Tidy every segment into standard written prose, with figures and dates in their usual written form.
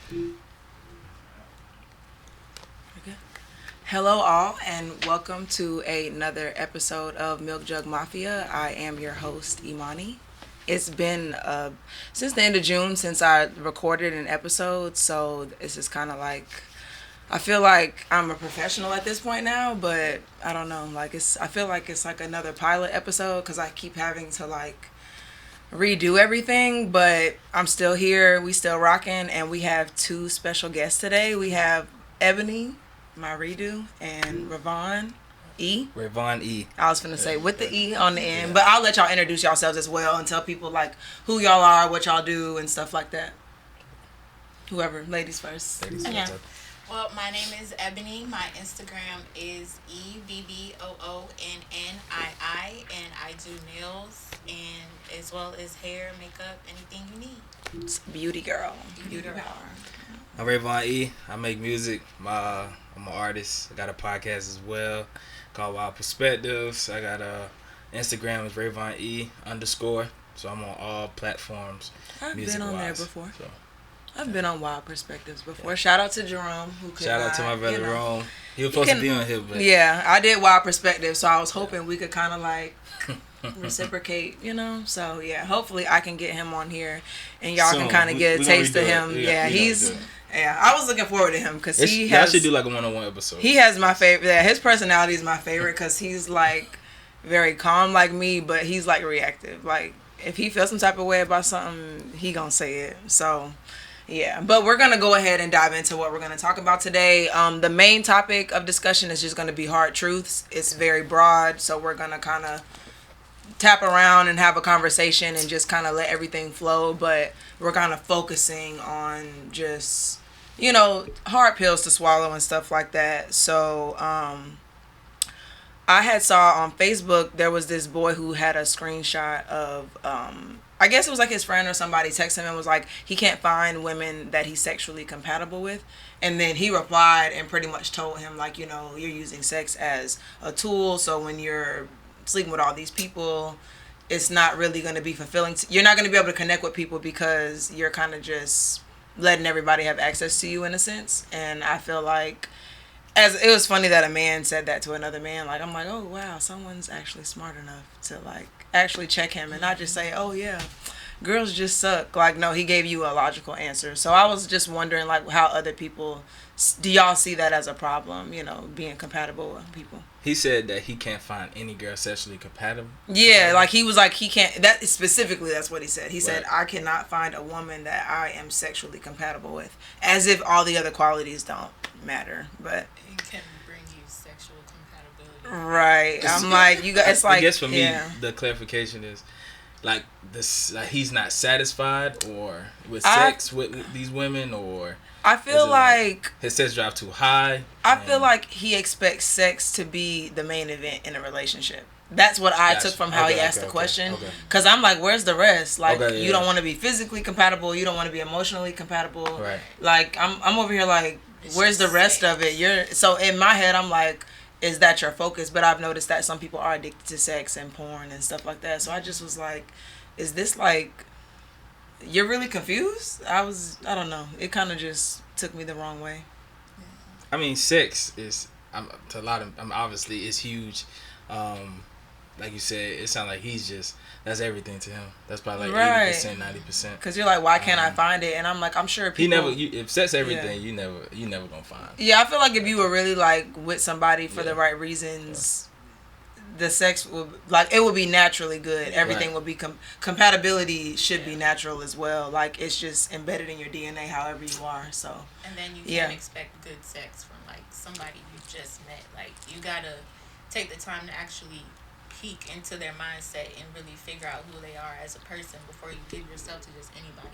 Okay. Hello, all, and welcome to another episode of Milk Jug Mafia. I am your host, Imani. It's been since the end of June since I recorded an episode, so this is kind of like I feel like I'm a professional at this point now, but I don't know. I feel like it's like another pilot episode because I keep having to like redo everything, but I'm still here. We still rocking, and we have two special guests today. We have Ebony, my redo, and RavonE. RavonE. I was finna say with the E on the end, but I'll let y'all introduce yourselves as well and tell people like who y'all are, what y'all do, and stuff like that. Whoever, ladies first. Okay. Well, my name is Ebony. My Instagram is EBBOONNII, and I do nails and as well as hair, makeup, anything you need. It's beauty girl. Beauty girl. I'm RavonE. I make music. I'm an artist. I got a podcast as well called Wild Perspectives. I got a Instagram is RavonE_. So I'm on all platforms. I've been on there before. So. I've been on Wild Perspectives before. Yeah. Shout out to Jerome. Shout out to my brother Jerome. He was supposed to be on here, but yeah, I did Wild Perspectives, so I was hoping we could kind of like reciprocate, So yeah, hopefully I can get him on here, and y'all can kind of get a taste of him. Yeah, he's. Yeah, I was looking forward to him because he has. I should do like a one-on-one episode. He has my favorite. Yeah, his personality is my favorite because he's like very calm like me, but he's like reactive. Like if he feels some type of way about something, he gonna say it. So. Yeah, but we're going to go ahead and dive into what we're going to talk about today. The main topic of discussion is just going to be hard truths. It's very broad, so we're going to kind of tap around and have a conversation and just kind of let everything flow, but we're kind of focusing on just, hard pills to swallow and stuff like that. So, I had saw on Facebook there was this boy who had a screenshot of I guess it was like his friend or somebody texted him and was like he can't find women that he's sexually compatible with, and then he replied and pretty much told him like you're using sex as a tool, so when you're sleeping with all these people it's not really going to be fulfilling. You're not going to be able to connect with people because you're kind of just letting everybody have access to you in a sense. And I feel like as it was funny that a man said that to another man. Like I'm like, oh wow, someone's actually smart enough to like actually check him and not just say, oh yeah, girls just suck. Like no, he gave you a logical answer. So I was just wondering like how other people do y'all see that as a problem? Being compatible with people. He said that he can't find any girl sexually compatible. Yeah, like he was like he can't. That specifically, that's what he said. He said I cannot find a woman that I am sexually compatible with, as if all the other qualities don't matter. But it can bring you sexual compatibility. Right. I'm like you guys. It's like I guess for me, the clarification is like this: like he's not satisfied or with sex with these women, or I feel like his sex drive too high. I feel like he expects sex to be the main event in a relationship. That's what I took from how he asked the question. Because I'm like, where's the rest? Like, you don't want to be physically compatible. You don't want to be emotionally compatible. Right. Like, I'm over here like, where's the rest of it? So in my head, I'm like, is that your focus? But I've noticed that some people are addicted to sex and porn and stuff like that. So I just was like, is this like, you're really confused? I don't know. It kind of just took me the wrong way. I mean, sex is to a lot of obviously it's huge. Like you said, it sounds like that's everything to him. That's probably like 80%, 90%. Because you're like, why can't I find it? And I'm like, I'm sure people. If sex everything, you never gonna find. Yeah, I feel like if you were really like with somebody for the right reasons, the sex would be naturally good. Everything would be compatibility should be natural as well. Like it's just embedded in your DNA, however you are. So. And then you can't expect good sex from like somebody you just met. Like you gotta take the time to actually peek into their mindset and really figure out who they are as a person before you give yourself to just anybody.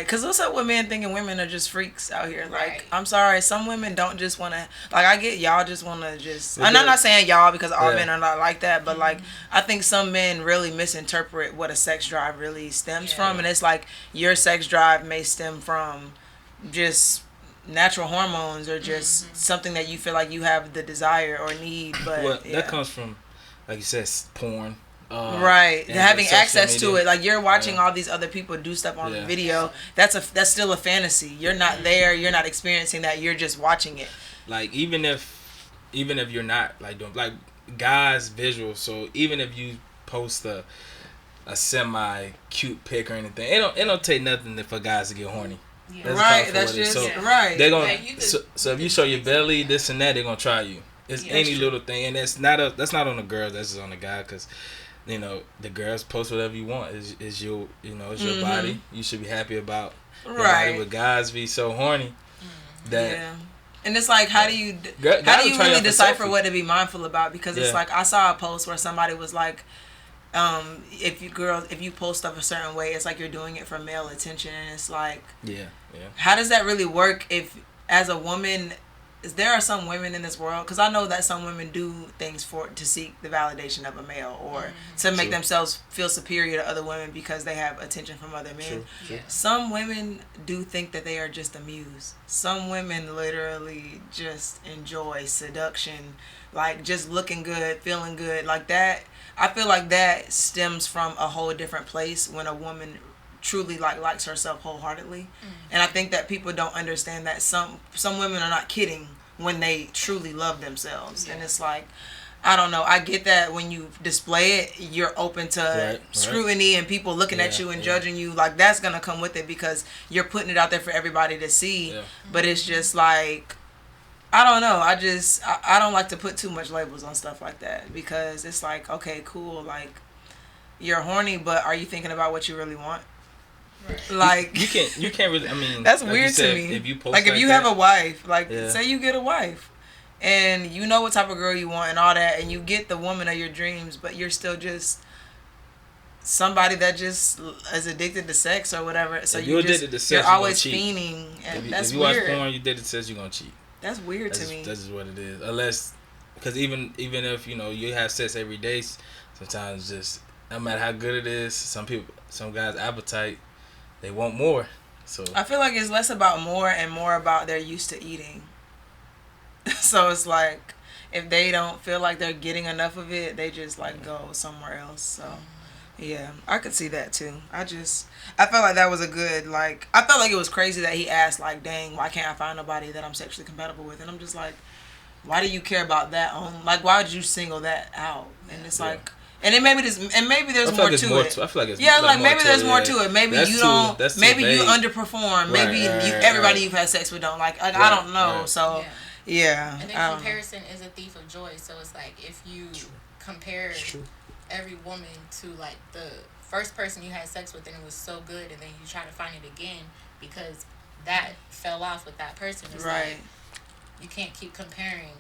Because what's up with men thinking women are just freaks out here? Like, I'm sorry, some women don't just want to, like, I get y'all just want to just, and I'm not saying y'all because all men are not like that, but like, I think some men really misinterpret what a sex drive really stems from, and it's like, your sex drive may stem from just natural hormones or just something that you feel like you have the desire or need, but that comes from, like you said, porn, Right, and having social access to media. it, like you're watching Yeah. all these other people do stuff on Yeah. video. That's still a fantasy. You're not there. You're not experiencing that. You're just watching it. Like even if you're not like doing like guys visual, so even if you post a semi cute pic or anything, it don't take nothing for guys to get horny. Yeah. Let's Right, call it for that's what it is. just So right. they're gonna Like, you could- so if you show your belly, this and that, they're gonna try you. It's Yeah, any that's little thing, and that's not on the girls. That's just on the guy, because the girls post whatever you want. Is your it's your body. You should be happy about your Right. body. But guys be so horny that Yeah. And it's like, how do you Guys how do you try really out for decipher selfie. what to be mindful about? Because it's Yeah. like, I saw a post where somebody was like, if you post stuff a certain way, it's like you're doing it for male attention. And it's like, yeah. how does that really work? If as a woman, there are some women in this world, because I know that some women do things to seek the validation of a male, or to make True. themselves feel superior to other women because they have attention from other men. True. Yeah. Some women do think that they are just a muse. Some women literally just enjoy seduction, like just looking good, feeling good, like that. I feel like that stems from a whole different place when a woman truly likes herself wholeheartedly. And I think that people don't understand that some women are not kidding when they truly love themselves. And it's like, I don't know, I get that when you display it, you're open to Right. scrutiny and people looking at you and judging you. Like, that's gonna come with it because you're putting it out there for everybody to see. Yeah. But it's just like, I don't know, I don't like to put too much labels on stuff like that, because it's like, okay, cool, like, you're horny, but are you thinking about what you really want? Right. Like, You can't really. I mean, that's like you weird said, to me. If you post like, if you have a wife, like, Yeah. say you get a wife, and you know what type of girl you want and all that, and you get the woman of your dreams, but you're still just somebody that just is addicted to sex or whatever. So If you you're just, addicted to sex, you're you're gonna always cheat. fiending, and that's if you weird. watch porn, you addicted to sex, you're gonna cheat. That's weird That's to me. That's just what it is. Unless, because even if you have sex every day, sometimes just no matter how good it is, some guys' appetite, they want more. So I feel like it's less about more and more about they're used to eating. So it's like, if they don't feel like they're getting enough of it, they just like go somewhere else. So yeah, I could see that too. I felt like that was a good, like, I felt like it was crazy that he asked, like, dang, why can't I find nobody that I'm sexually compatible with? And I'm just like, why do you care about that? Like, why would you single that out? And it's Yeah. like, and then maybe there's I feel more like it's to more it. I feel like it's Yeah, like more maybe to there's it, more yeah. to it. Maybe That's you too- don't. that's too Maybe you vague. underperform. Maybe Right, everybody right. you've had sex with don't. Like I Right, don't know. right. So Yeah. yeah. And I then don't know. comparison is a thief of joy. So it's like, if you compare True. every woman to like the first person you had sex with and it was so good, and then you try to find it again because that fell off with that person. It's Right. like, you can't keep comparing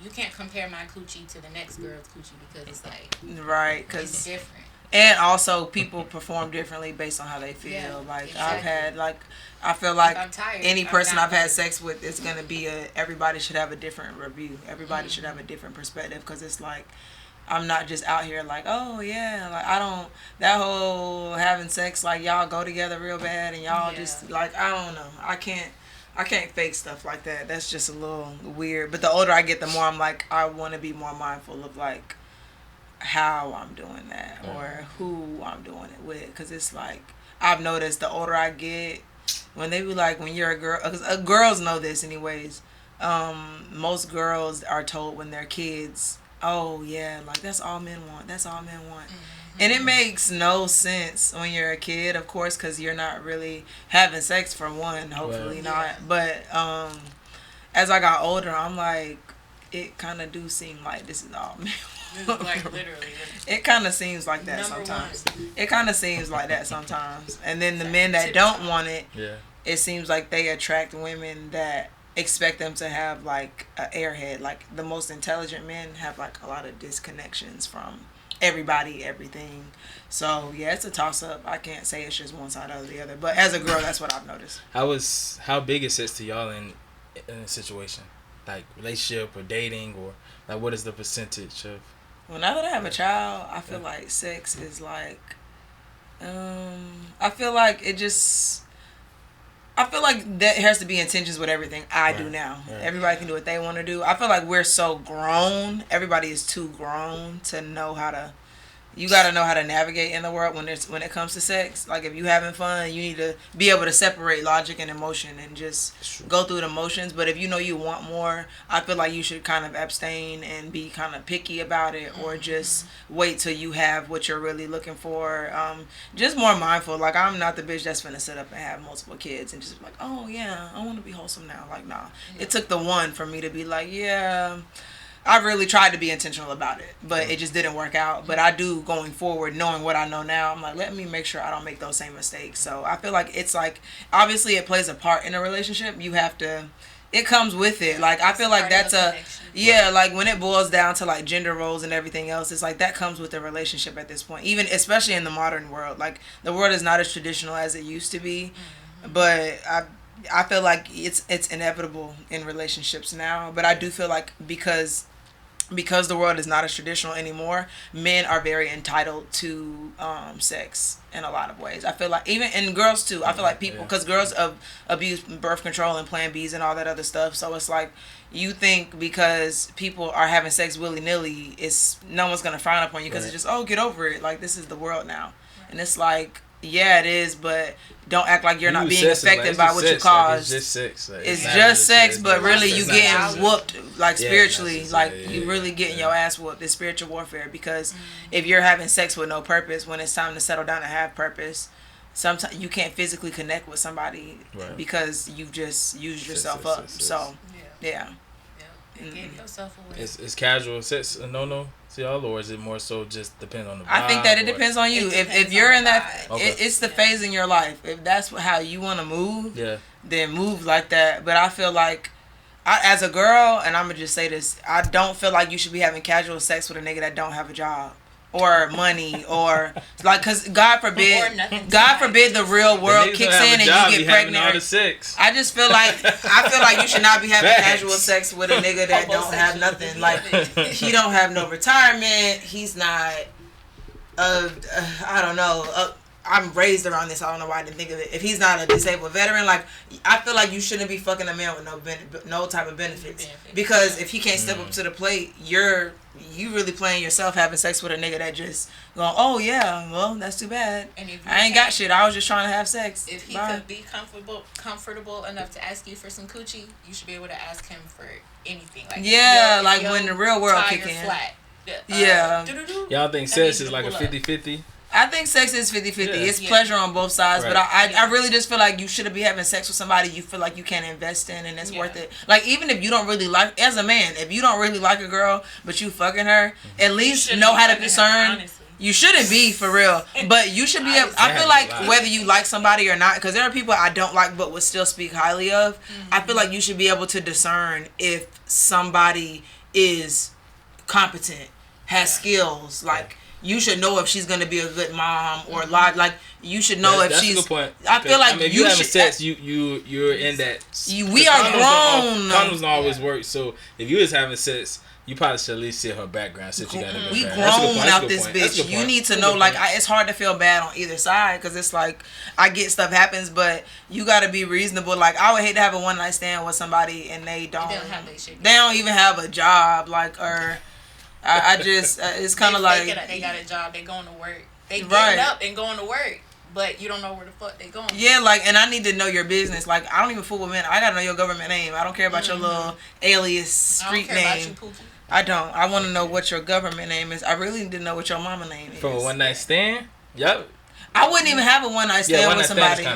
you can't compare my coochie to the next girl's coochie, because it's like, Right, it's because different. and also people perform differently based on how they feel. Yeah, Like exactly. I've had I feel like If I'm tired, any I'm person not I've had good. sex with, it's gonna be everybody should have a different review. Everybody should have a different perspective, because it's like, I'm not just out here like, oh yeah, like I don't, that whole having sex, like y'all go together real bad and y'all Yeah. just like, I don't know, I can't fake stuff like that. That's just a little weird. But the older I get, the more I'm like, I want to be more mindful of like how I'm doing that or who I'm doing it with, because it's like, I've noticed the older I get, when they be like, when you're a girl, because girls know this anyways, most girls are told when they're kids, oh yeah, like that's all men want, and it makes no sense when you're a kid, of course, because you're not really having sex for one, hopefully Right. not, but as I got older, I'm like, it kind of do seem like this is all men. It's like literally. It kind of seems like that Number sometimes. one. It kind of seems like that sometimes. And then the men that don't want it, Yeah. it seems like they attract women that expect them to have like an airhead. Like the most intelligent men have like a lot of disconnections from everybody, everything. So yeah, it's a toss up. I can't say it's just one side or the other. But as a girl, that's what I've noticed. How big is sex to y'all in a situation, like relationship or dating, or like what is the percentage of? Well, now that I have a child, I feel like sex is like, I feel like that has to be intentions with everything I do now. Right. Everybody can do what they want to do. I feel like we're so grown. Everybody is too grown to know how to you got to know how to navigate in the world when it comes to sex. Like if you having fun, you need to be able to separate logic and emotion and just go through the motions. But if you know you want more, I feel like you should kind of abstain and be kind of picky about it, or just wait till you have what you're really looking for. Just more mindful. Like I'm not the bitch that's finna sit up and have multiple kids and just be like, oh yeah, I want to be wholesome now. Like nah, it took the one for me to be like, yeah. I really tried to be intentional about it, but it just didn't work out. But I do going forward, knowing what I know now, I'm like, let me make sure I don't make those same mistakes. So I feel like it's like, obviously it plays a part in a relationship. You have to, it comes with it. Like, I feel like that's like when it boils down to like gender roles and everything else, it's like that comes with a relationship at this point. Even, especially in the modern world. Like, the world is not as traditional as it used to be. But I feel like it's inevitable in relationships now. But I do feel like because the world is not as traditional anymore, men are very entitled to sex in a lot of ways. I feel like even, and girls too, I feel like people, because girls abuse birth control and Plan Bs and all that other stuff. So it's like, you think because people are having sex willy-nilly, no one's going to frown upon you because it's just, oh, get over it. Like, this is the world now. And it's like, yeah, it is, but don't act like you're not being affected by what you caused. It's just sex. It's just sex, but really you getting whooped, like spiritually, like you really getting your ass whooped. It's spiritual warfare, because if you're having sex with no purpose, when it's time to settle down and have purpose, sometimes you can't physically connect with somebody because you just used yourself up. So, yeah. Give yourself away. Is casual sex a no-no to y'all, or is it more so just depend on the vibe? I think that it depends on you. If you're in that, it's the phase in your life. If that's how you want to move, then move like that. But I feel like, as a girl, and I'm going to just say this, I don't feel like you should be having casual sex with a nigga that don't have a job. Or money, or like, cause God forbid the real world kicks in and you get pregnant. I just feel like you should not be having casual sex with a nigga that don't have nothing. Like, he don't have no retirement. He's not. I don't know. I'm raised around this. I don't know why I didn't think of it. If he's not a disabled veteran, like, I feel like you shouldn't be fucking a man with no type of benefits. Because if he can't step up to the plate, you really playing yourself having sex with a nigga that just going, oh yeah, well, that's too bad. And I ain't got shit. I was just trying to have sex. If he could be comfortable enough to ask you for some coochie, you should be able to ask him for anything. Like, like when the real world kick in. Flat, y'all think sex is like a 50-50? I think sex is 50-50. It's pleasure on both sides. But I really just feel like you shouldn't be having sex with somebody you feel like you can invest in and it's worth it. Like, even if you don't really like, as a man, if you don't really like a girl, but you fucking her, at least know how to discern. You shouldn't be, for real. But you should be able, I feel like whether you like somebody or not, because there are people I don't like but would still speak highly of, I feel like you should be able to discern if somebody is competent, has skills, like, you should know if she's gonna be a good mom or like you should know if she's. That's a good point. I feel like if you having sex, you're in that. We are grown. Condoms don't always work, so if you was having sex, you probably should at least see her background. Since you got a we grown out this bitch. You need to know. Like, it's hard to feel bad on either side, because it's like, I get stuff happens, but you got to be reasonable. Like, I would hate to have a one night stand with somebody and they don't even have a job, like, or. I just, it's kind of like... They got a job, they going to work. They getting up and going to work, but you don't know where the fuck they going. Yeah, like, and I need to know your business. Like, I don't even fool with men. I got to know your government name. I don't care about your little alias street name. I don't care about you, I don't. I want to know what your government name is. I really need to know what your mama name is. From a one night stand? Yep. I wouldn't even have a one night stand with somebody.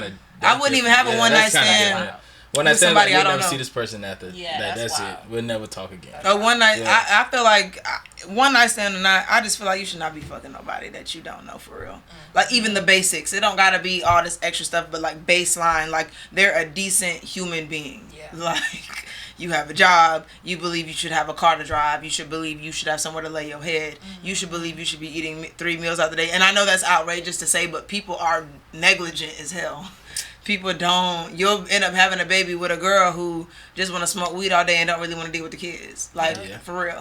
I wouldn't even have a one night stand. When I said, like, we'll never see this person after that's it. We'll never talk again. One night, I feel like one night stand or not, I just feel like you should not be fucking nobody that you don't know, for real. Like, even the basics. It don't gotta be all this extra stuff, but like baseline, like, they're a decent human being. Like, you have a job, you believe you should have a car to drive, you should believe you should have somewhere to lay your head, you should believe you should be eating 3 meals out the day. And I know that's outrageous to say, but people are negligent as hell. People don't. You'll end up having a baby with a girl who just want to smoke weed all day and don't really want to deal with the kids. Like, for real.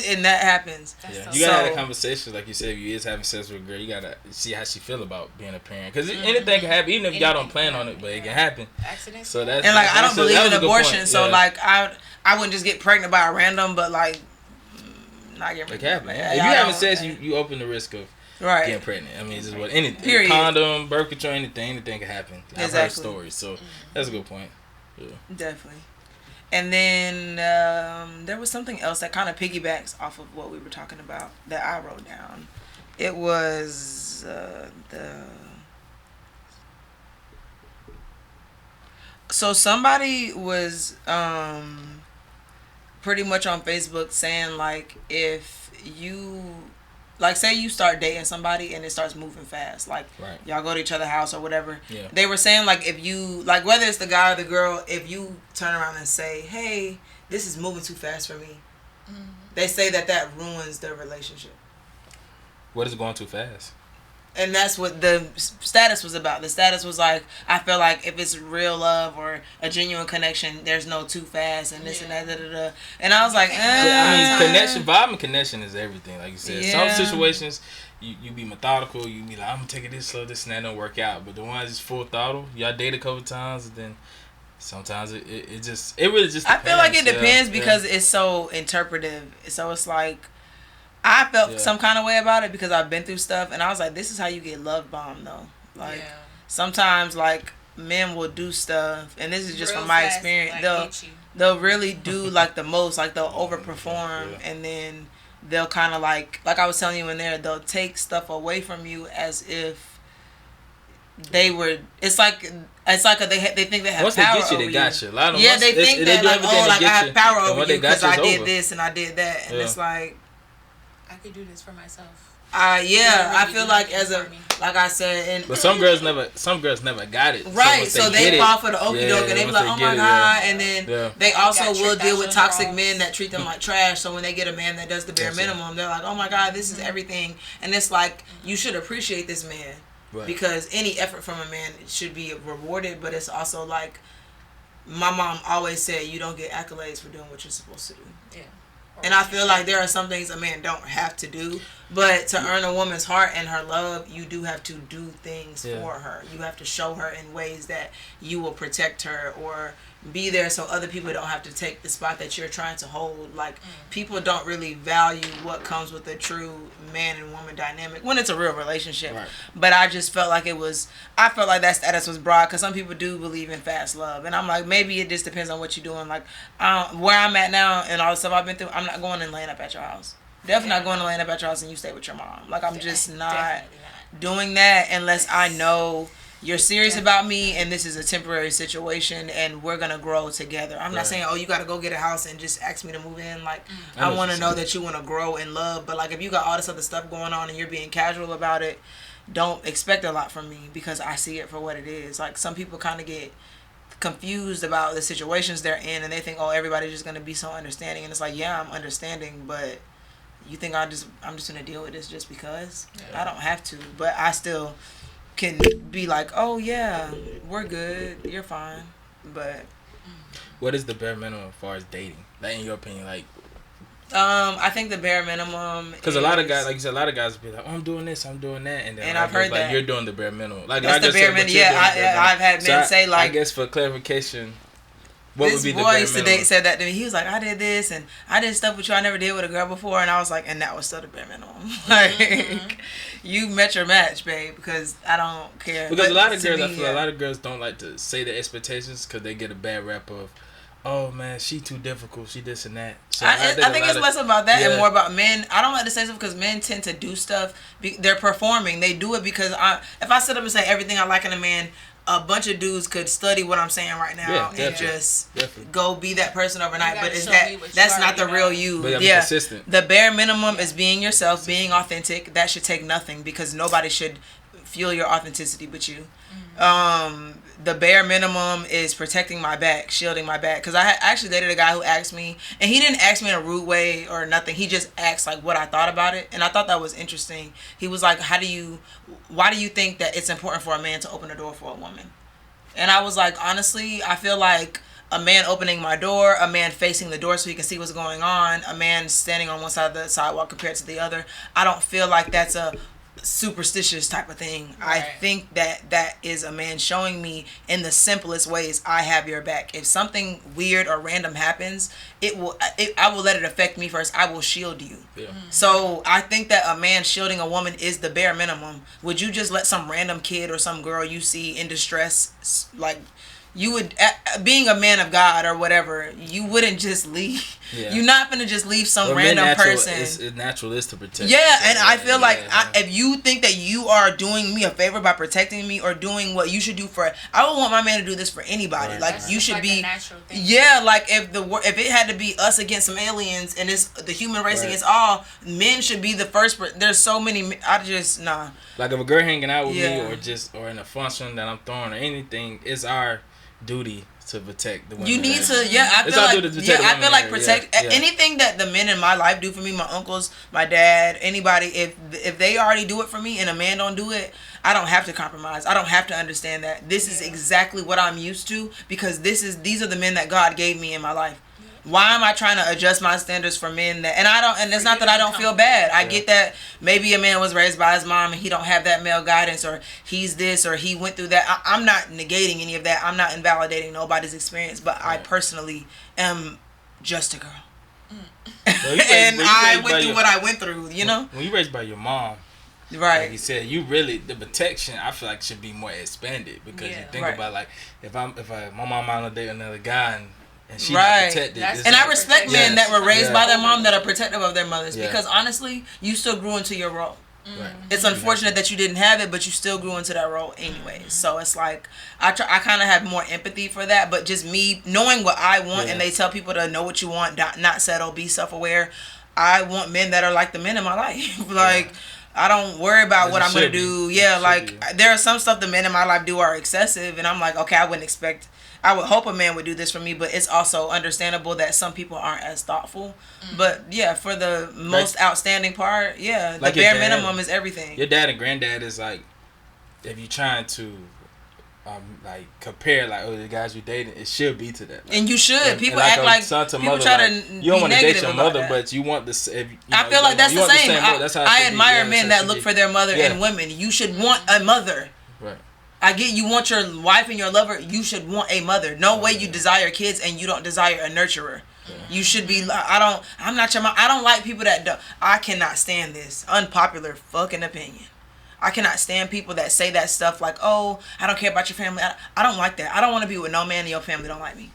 And that happens. You gotta have a conversation, like you said. If you is having sex with a girl, you gotta see how she feel about being a parent. Because anything can happen, even if y'all don't plan on it, but it can happen. Accidents. So that's, and like, I don't believe in abortion, so like, I wouldn't just get pregnant by a random, but like, not get pregnant. If you having sex, you open the risk of Right. getting pregnant. I mean, it's just what anything. Period. Condom, birth control, anything can happen. I've heard Exactly. stories, so that's a good point. Yeah. Definitely. And then there was something else that kind of piggybacks off of what we were talking about that I wrote down. It was so somebody was pretty much on Facebook saying like if you like say you start dating somebody and it starts moving fast, like Right. y'all go to each other's house or whatever. Yeah. They were saying like if you like whether it's the guy or the girl, if you turn around and say, "Hey, this is moving too fast for me," they say that ruins their relationship. What is going too fast? And that's what the status was about. The status was like, I feel like if it's real love or a genuine connection, there's no too fast and this and that, da. And I was like, I mean, vibe and connection is everything. Like you said, Yeah. some situations you be methodical. You be like, I'm gonna take it this slow, this and that don't work out. But the ones just full throttle, y'all date a couple times, and then sometimes it really just depends. I feel like it depends because it's so interpretive. So it's like, I felt some kind of way about it because I've been through stuff, and I was like, this is how you get love bombed, though. Like, sometimes, like, men will do stuff, and this is just from my experience, like, they'll really do, like, the most, like, they'll overperform, and then they'll kind of, like I was telling you in there, they'll take stuff away from you as if they were, it's like they think they have once power they get you, over they got you. A lot of yeah, they think that, like, oh, like, I have power over you because I did over. this and I did that, and it's like, I could do this for myself. I feel like like I said, and but some girls never got it. Right, so they fall for the okie doke and they be like, oh my god, and then they also will deal with toxic men that treat them like trash. So when they get a man that does the bare minimum, they're like, oh my god, this is everything, and it's like you should appreciate this man because any effort from a man should be rewarded. But it's also like my mom always said, you don't get accolades for doing what you're supposed to do. Yeah. And I feel like there are some things a man don't have to do, but to earn a woman's heart and her love, you do have to do things for her. You have to show her in ways that you will protect her or be there so other people don't have to take the spot that you're trying to hold. Like, people don't really value what comes with a true man and woman dynamic when it's a real relationship. Right. But I just felt like I felt like that status was broad because some people do believe in fast love. And I'm like, maybe it just depends on what you're doing. Like, where I'm at now and all the stuff I've been through, I'm not going and laying up at your house. Definitely not going to laying up at your house and you stay with your mom. Like, I'm just not doing that unless I know you're serious about me and this is a temporary situation and we're going to grow together. I'm not saying, oh, you got to go get a house and just ask me to move in. Like, I want to know that you want to grow in love. But, like, if you got all this other stuff going on and you're being casual about it, don't expect a lot from me because I see it for what it is. Like, some people kind of get confused about the situations they're in and they think, oh, everybody's just going to be so understanding. And it's like, yeah, I'm understanding, but you think I'm just going to deal with this just because? I don't have to. But I still can be like, oh yeah, we're good, you're fine. But what is the bare minimum as far as dating? Like, in your opinion, like, I think the bare minimum because a lot of guys, like you said, a lot of guys be like, oh, I'm doing this, I'm doing that, and then I've heard like, that you're doing the bare minimum. Like, that's the bare minimum. Yeah, I've had men say, like, I guess for clarification, what this would be the boy bare used to minimum? said that to me. He was like, I did this and I did stuff with you I never did with a girl before, and I was like, and that was still the bare minimum. Like, you met your match, babe, because I don't care. Because but a lot of girls, me, I feel a lot of girls don't like to say their expectations because they get a bad rap of, oh man, she too difficult, she this and that. So I think it's less about that and more about men. I don't like to say stuff because men tend to do stuff. They're performing. They do it because if I sit up and say everything I like in a man, a bunch of dudes could study what I'm saying right now and just go be that person overnight. But that's not the real you. But consistent. The bare minimum is being yourself, being authentic. That should take nothing because nobody should feel your authenticity but you. The bare minimum is protecting my back, shielding my back. Because I actually dated a guy who asked me, and he didn't ask me in a rude way or nothing. He just asked like what I thought about it, and I thought that was interesting. He was like, why do you think that it's important for a man to open a door for a woman? And I was like, honestly, I feel like a man opening my door, a man facing the door so he can see what's going on, a man standing on one side of the sidewalk compared to the other, I don't feel like that's superstitious type of thing. Right. I think that is a man showing me in the simplest ways, I have your back. If something weird or random happens, I will let it affect me first. I will shield you. Yeah. So I think that a man shielding a woman is the bare minimum. Would you just let some random kid or some girl you see in distress, like, you would, being a man of God or whatever, you wouldn't just leave. Yeah. You're not gonna just leave some random person. It's natural is to protect. Yeah, and I feel like if you think that you are doing me a favor by protecting me or doing what you should do for, I would want my man to do this for anybody. Right. Like, That's you just should like be. a natural thing. Yeah, like if it had to be us against some aliens and it's the human race Right. against all, men should be the first. There's so many. I just nah. Like if a girl hanging out with Yeah. me or in a function that I'm throwing or anything, it's our duty to protect the women. You need there. to, I It's feel our like, duty to protect the I women feel like there, protect yeah. anything that the men in my life do for me, my uncles, my dad, anybody. If they already do it for me and a man don't do it, I don't have to compromise. I don't have to understand that this is exactly what I'm used to because these are the men that God gave me in my life. Why am I trying to adjust my standards for men that, and it's not that I don't feel bad. I get that maybe a man was raised by his mom and he don't have that male guidance or he's this or he went through that. I'm not negating any of that. I'm not invalidating nobody's experience, but I personally am just a girl. And I went through what I went through, you know? When you raised by your mom, Right. like you said, you really, the protection I feel like should be more expanded because you think about like if my mom on a date with another guy and she not protected. And I respect men that were raised by their mom that are protective of their mothers because honestly, you still grew into your role. Right. It's unfortunate that you didn't have it, but you still grew into that role anyways. So it's like I kind of have more empathy for that. But just me knowing what I want, and they tell people to know what you want, not settle, be self-aware. I want men that are like the men in my life. Like I don't worry about what I'm gonna do. Yeah, like there are some stuff the men in my life do are excessive, and I'm like, okay, I would hope a man would do this for me, but it's also understandable that some people aren't as thoughtful. But yeah, for the most outstanding part, the like bare minimum is everything. Your dad and granddad is like, if you're trying to, like compare, like the guys you dating, it should be to that. Like, and you should. People like act like son to people mother, try to like, you don't want to to date your mother, but you want this. I feel like that's the same. I admire men that look for their mother and women. You should want a mother. Right. I get you want your wife and your lover. You should want a mother. No way you desire kids and you don't desire a nurturer. Yeah. You should be. I'm not your mom. I don't like people that don't. I cannot stand this unpopular fucking opinion. I cannot stand people that say that stuff like, oh, I don't care about your family. I don't like that. I don't want to be with no man and your family don't like me.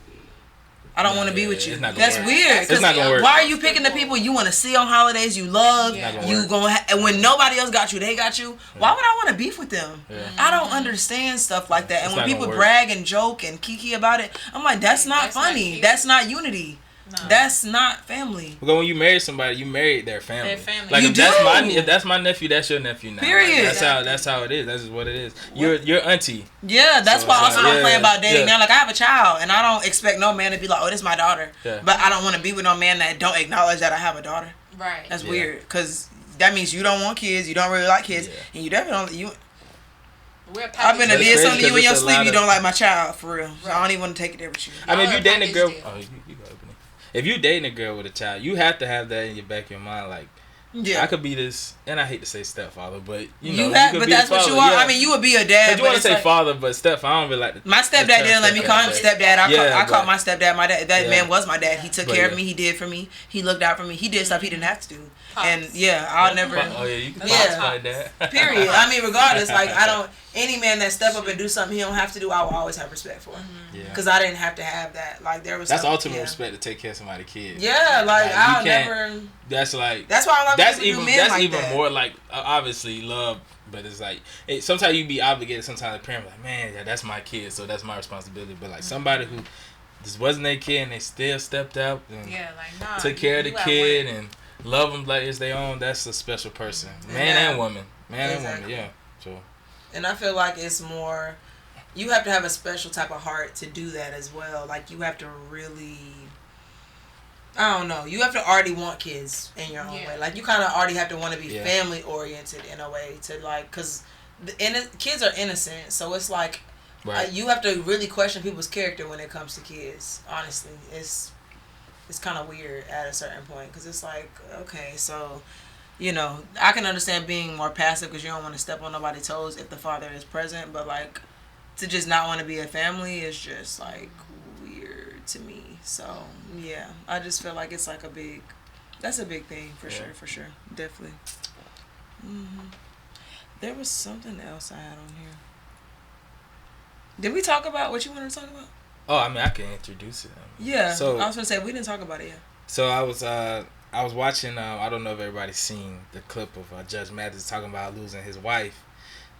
I don't want to be with you. That's weird. It's not gonna work. Why are you picking the people you want to see on holidays, you love, and when nobody else got you, they got you? Why would I want to beef with them? Yeah. I don't understand stuff like that. And when people brag and joke and kiki about it, I'm like, that's not funny. That's not unity. No. That's not family. Because when you marry somebody, you married their family. Their family. Like if that's my nephew, that's your nephew now. Period. Like, that's how it is. That's just what it is. Your auntie. Yeah, that's why I also don't play about dating now. Like I have a child, and I don't expect no man to be like, oh, this is my daughter. Yeah. But I don't want to be with no man that don't acknowledge that I have a daughter. Right. That's weird, because that means you don't want kids, you don't really like kids, and you definitely don't. I've been to did something to you in your sleep. You don't like my child for real. So I don't even want to take it there with you. I mean, if you dating a girl, you go. If you dating a girl with a child, you have to have that in your back of your mind. Like, I could be this, and I hate to say stepfather, but you know, but that's what you are. Yeah. I mean, you would be a dad. But you want to say father, but stepfather, I don't really like. My stepdad didn't let me call him stepdad. I called my stepdad my dad. That man was my dad. He took care of me. He did for me. He looked out for me. He did stuff he didn't have to do. And I'll never. Oh yeah, you can my dad. Period. I mean, regardless, like I don't. Any man that step up and do something he don't have to do, I will always have respect for. Because I didn't have to have that. Like there was. That's ultimate respect to take care of somebody's kid. Yeah, like I'll never. That's like. That's why I love that's even. That's like even that. more like obviously love, but it's like sometimes you be obligated. Sometimes the parent like, man, that's my kid, so that's my responsibility. But like somebody who this wasn't their kid and they still stepped out and took care of the kid and love them like it's their own. That's a special person, man and woman, and woman. Yeah, so. And I feel like it's more, you have to have a special type of heart to do that as well. Like you have to really, I don't know, you have to already want kids in your own way. Like you kind of already have to want to be family oriented in a way to like, because kids are innocent. So it's like, you have to really question people's character when it comes to kids. Honestly, it's kind of weird at a certain point because it's like, okay, so you know, I can understand being more passive because you don't want to step on nobody's toes if the father is present, but like to just not want to be a family is just like weird to me. So yeah, I just feel like it's like that's a big thing for sure, definitely. hmm There was something else I had on here. Did we talk about what you wanted to talk about? Oh, I mean, I can introduce it. Yeah. So I was gonna say we didn't talk about it yet. So I was watching. I don't know if everybody's seen the clip of Judge Mathis talking about losing his wife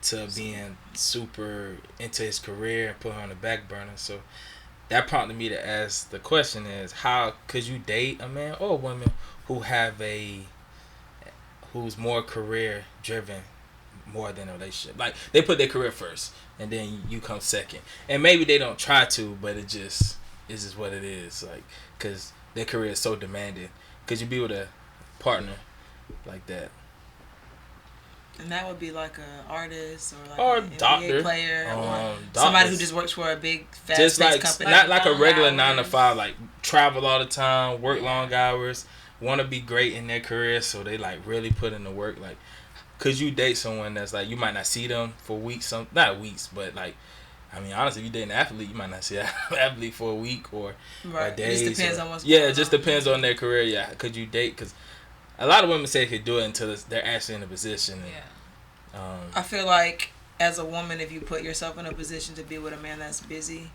to being super into his career and put her on the back burner. So that prompted me to ask the question: is how could you date a man or a woman who's more career driven more than a relationship? Like they put their career first, and then you come second, and maybe they don't try to, but it's just what it is. Like because their career is so demanding. Could you be with a partner like that? And that would be like a artist or like or an doctor, NBA player or somebody who just works for a big fast-paced company. Not like a regular 9 to 5. Like travel all the time, work long hours, want to be great in their career, so they like really put in the work. Like, could you date someone that's like you might not see them for weeks, not weeks, but like. I mean, honestly, if you date an athlete, you might not see an athlete for a week or days. It just depends on what's going on. Yeah, it just depends on their career. Yeah, could you date? Because a lot of women say they could do it until they're actually in a position. And, I feel like as a woman, if you put yourself in a position to be with a man that's busy,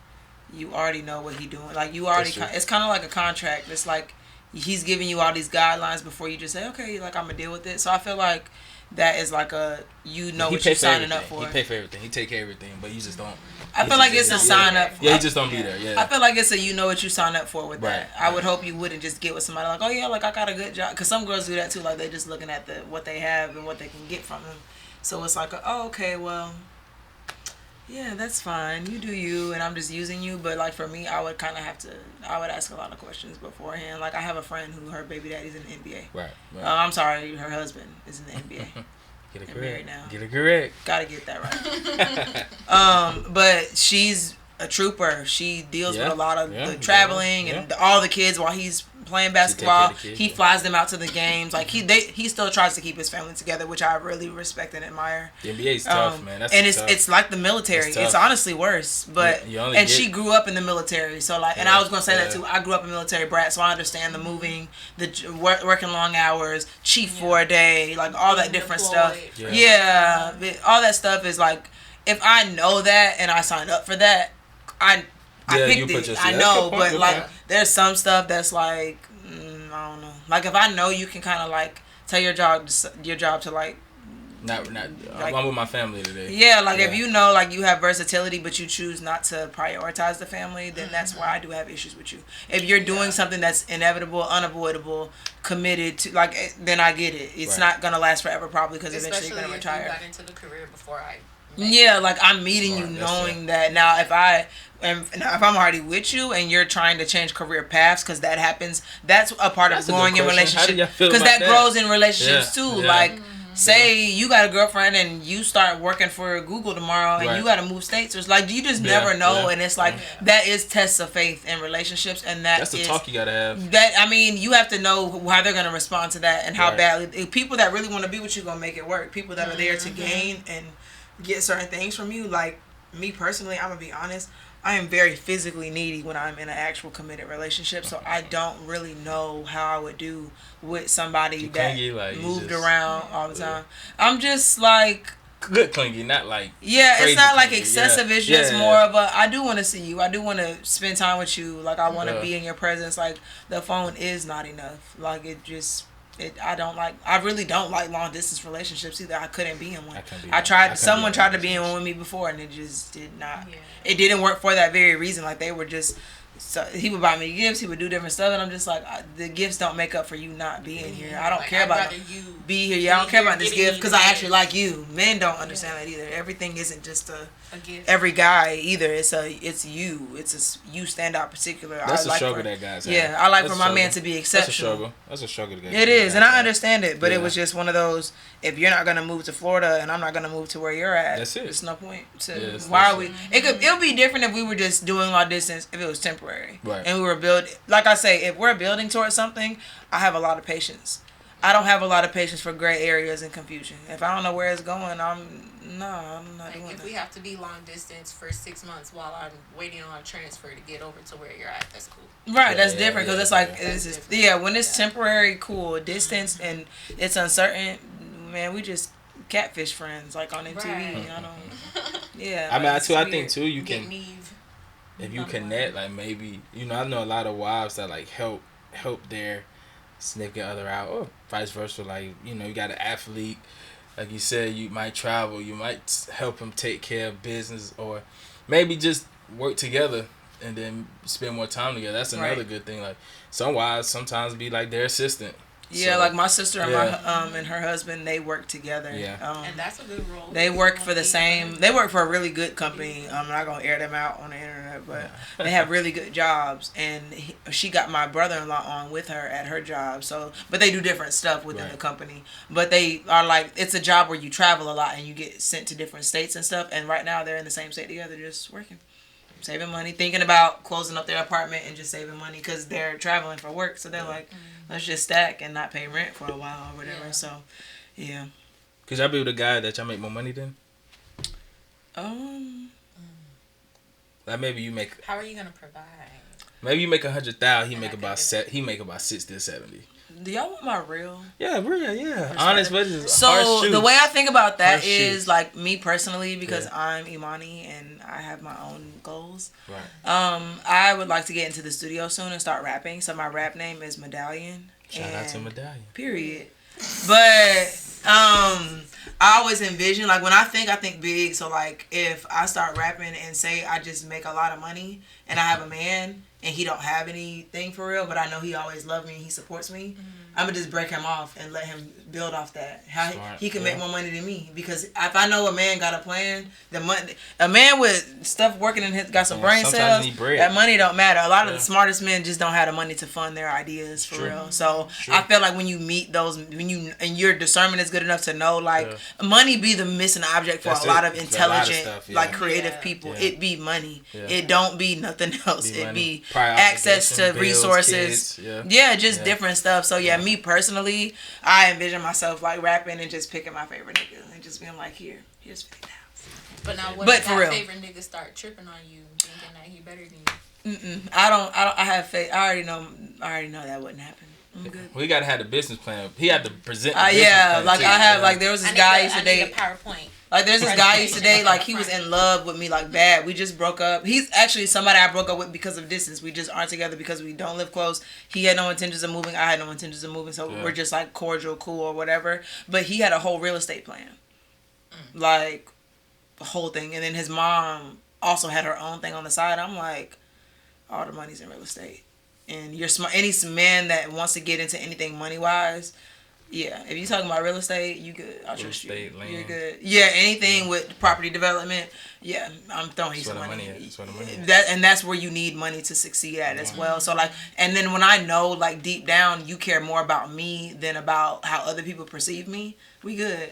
you already know what he's doing. Like you already, it's kind of like a contract. It's like he's giving you all these guidelines before you just say, okay, like I'm gonna deal with it. So I feel like that is like what you're signing up for. He pay for everything. He take care of everything, but you just don't. I feel like it's a sign up. Yeah, you just don't be there. Yeah. I feel like it's you know what you sign up for with that. I would hope you wouldn't just get with somebody like, oh yeah, like I got a good job. Because some girls do that too. Like they just looking at what they have and what they can get from them. So it's like, oh okay, well, yeah, that's fine. You do you, and I'm just using you. But like for me, I would kind of have to. I would ask a lot of questions beforehand. Like I have a friend who her baby daddy's in the NBA. Right. I'm sorry, her husband is in the NBA. Get it They're correct. married now. Get it correct. Gotta get that right. But she's a trooper. She deals with a lot of the traveling and all the kids while he's playing basketball. He flies them out to the games. Like he still tries to keep his family together, which I really respect and admire. The NBA's tough, man. That's it's like the military. It's honestly worse. But she grew up in the military, so like, and I was gonna say that too. I grew up a military brat, so I understand the moving, the working long hours, chief for a day, like all that different stuff. All that stuff is like, if I know that and I signed up for that, I picked it. I know, but like, there's some stuff that's like, I don't know. Like if I know you can kind of like tell your job to like. Not like, I'm with my family today. Yeah, like if you know like you have versatility but you choose not to prioritize the family, then that's why I do have issues with you. If you're doing something that's inevitable, unavoidable, committed to, like, then I get it. It's not gonna last forever probably because eventually you're gonna retire. You got into the career before I. Like I'm meeting you knowing that now if I'm already with you and you're trying to change career paths, because that happens, that's a part of growing in relationships, because that grows in relationships too. Like say you got a girlfriend and you start working for Google tomorrow and you got to move states, or it's like you just never know, and it's like that is tests of faith in relationships, and that's the talk you gotta have. That, I mean, you have to know how they're gonna respond to that and how badly people that really want to be with you gonna make it work. People that are there to gain and get certain things from you. Like me personally, I'm gonna be honest, I am very physically needy when I'm in an actual committed relationship, so I don't really know how I would do with somebody that moved around all the time. I'm just like good clingy, not like it's not like excessive. It's just more of a, I do want to see you, I do want to spend time with you, like I want to be in your presence. Like the phone is not enough. Like I really don't like long distance relationships either. I couldn't be in one. Someone tried to be in one with me before, and it just did not. It didn't work for that very reason. Like they were just, so he would buy me gifts, he would do different stuff, and I'm just like, the gifts don't make up for you not being here. I don't care about you be here. Yeah, I don't care about this gift because I actually like you. Men don't understand that either. Everything isn't just a gift. Every guy either. It's you. You stand out particular. That's a struggle that guys have. Yeah, I like for my man to be exceptional. That's a struggle to get. It is, and I understand it, but it was just one of those. If you're not gonna move to Florida and I'm not gonna move to where you're at, that's it. There's no point. Why are we? It'll be different if we were just doing long distance. If it was temporary, and we were building. Like I say, if we're building towards something, I have a lot of patience. I don't have a lot of patience for gray areas and confusion. If I don't know where it's going, I'm not Like doing if that. we have to be long distance for 6 months while I'm waiting on a transfer to get over to where you're at, that's cool. Right, Yeah, that's yeah, different because yeah, it's like yeah. it's That's just, different. yeah. When it's Yeah. temporary, cool distance and it's uncertain, man. We just catfish friends like on MTV. Right. I don't. Yeah, I mean, like, it's I think weird. too, you Get can, Neve. if you on the connect, line. like maybe, I know a lot of wives that like help their significant other out, or vice versa. Like, you got an athlete, like you said, you might travel, you might help him take care of business, or maybe just work together and then spend more time together. That's another Right. good thing. Like, some wives sometimes be like their assistant. Yeah, So, like my sister and yeah. my and her husband, they work together. Yeah. And that's a good role. They You work wanna for the be same. friends. They work for a really good company. I'm not gonna air them out on the internet, but they have really good jobs. And she got my brother-in-law on with her at her job. So, but they do different stuff within Right. the company. But they are like, it's a job where you travel a lot and you get sent to different states and stuff. And right now they're in the same state together, just working, saving money, thinking about closing up their apartment and just saving money because they're traveling for work. So they're like, let's just stack and not pay rent for a while or whatever. Yeah. So, yeah. Could y'all be with a guy that y'all make more money than? Um. Like maybe you make How are you gonna provide? maybe you make 100,000. He And make I about think he make about 60 or 70. Do y'all want my real? Yeah, real, yeah. Honest, but it's a hard So shoot. the way I think about that Hard is shoot. like me personally, because Yeah. I'm Eboni and I have my own goals. Right. I would like to get into the studio soon and start rapping. So my rap name is Medallion. Shout out to And Medallion. period. But I always envision, like when I think big. So like if I start rapping and say I just make a lot of money and I have a man and he don't have anything for real, but I know he always loved me and he supports me, I'm gonna just break him off and let him build off that. How Smart, he can yeah. make more money than me, because if I know a man got a plan, a man with stuff working in his got some Yeah, brain sometimes cells, you need bread. that money don't matter. A lot of Yeah. the smartest men just don't have the money to fund their ideas for True. real. So True. I feel like when you meet those, and your discernment is good enough to know, like money be the missing object for That's a lot it. of For a lot of intelligent, stuff, yeah. like creative Yeah. people. Yeah. It be money. Yeah. It don't be nothing else. Be It money. be Prior access to obligation, bills, resources. kids, Yeah, just Yeah. different stuff. So yeah, Yeah. me personally, I envision myself like rapping and just picking my favorite niggas and just being like, here's 50,000. But now, what But if for that real. favorite nigga start tripping on you, thinking that he better than you? I have faith. I already know that wouldn't happen. I'm good. We gotta have the business plan. He had to present. The Yeah, business plan like too. I have, Yeah. like there was this guy I used to I need a date. PowerPoint. Like there's this guy I used to date, like he was in love with me like bad. We just broke up. He's actually somebody I broke up with because of distance. We just aren't together because we don't live close. He had no intentions of moving. I had no intentions of moving. So Yeah. we're just like cordial, cool or whatever. But he had a whole real estate plan. Like the whole thing. And then his mom also had her own thing on the side. I'm like, all the money's in real estate. And you're smart. Any man that wants to get into anything money wise, yeah, if you're talking about real estate, you good. I trust you. estate, land. You're good. Yeah, anything with property development, yeah, I'm throwing you That's some where the money. money is. That's where the money is. That's where you need money to succeed at as well. So like, and then when I know like deep down you care more about me than about how other people perceive me, we good.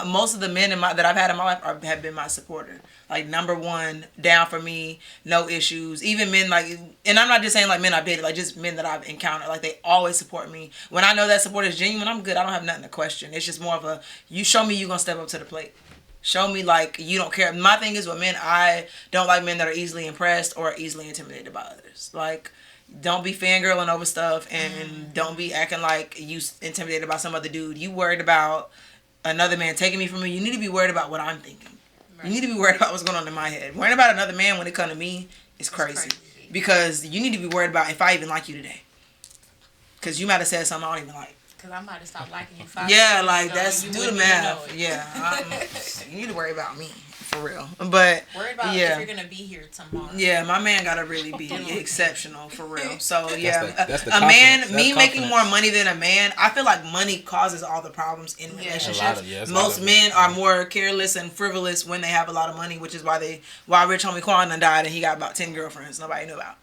Most of the men that I've had in my life have been my supporter. Like number one, down for me, no issues. Even men like, and I'm not just saying like men I've dated, like just men that I've encountered. Like they always support me. When I know that support is genuine, I'm good. I don't have nothing to question. It's just more of a, you show me you gonna step up to the plate. Show me like you don't care. My thing is with men, I don't like men that are easily impressed or easily intimidated by others. Like, don't be fangirling over stuff and don't be acting like you intimidated by some other dude. You worried about another man taking me from me. You need to be worried about what I'm thinking. You need to be worried about what's going on in my head. Worrying about another man when it comes to me is crazy. Because you need to be worried about if I even like you today. Because you might have said something I don't even like. Because I might have stopped liking you 5 Yeah, years like ago that's and do you the wouldn't even know math. it. Yeah, you need to worry about me for real. But Worry about yeah. if you're going to be here tomorrow. Yeah, my man gotta really be exceptional for real. So yeah, that's the a man, confidence. me That's making confidence. more money than a man. I feel like money causes all the problems in Yeah. relationships. It's a lot Most of it. men are more careless and frivolous when they have a lot of money, which is why Rich Homie Quan done died and he got about 10 girlfriends nobody knew about.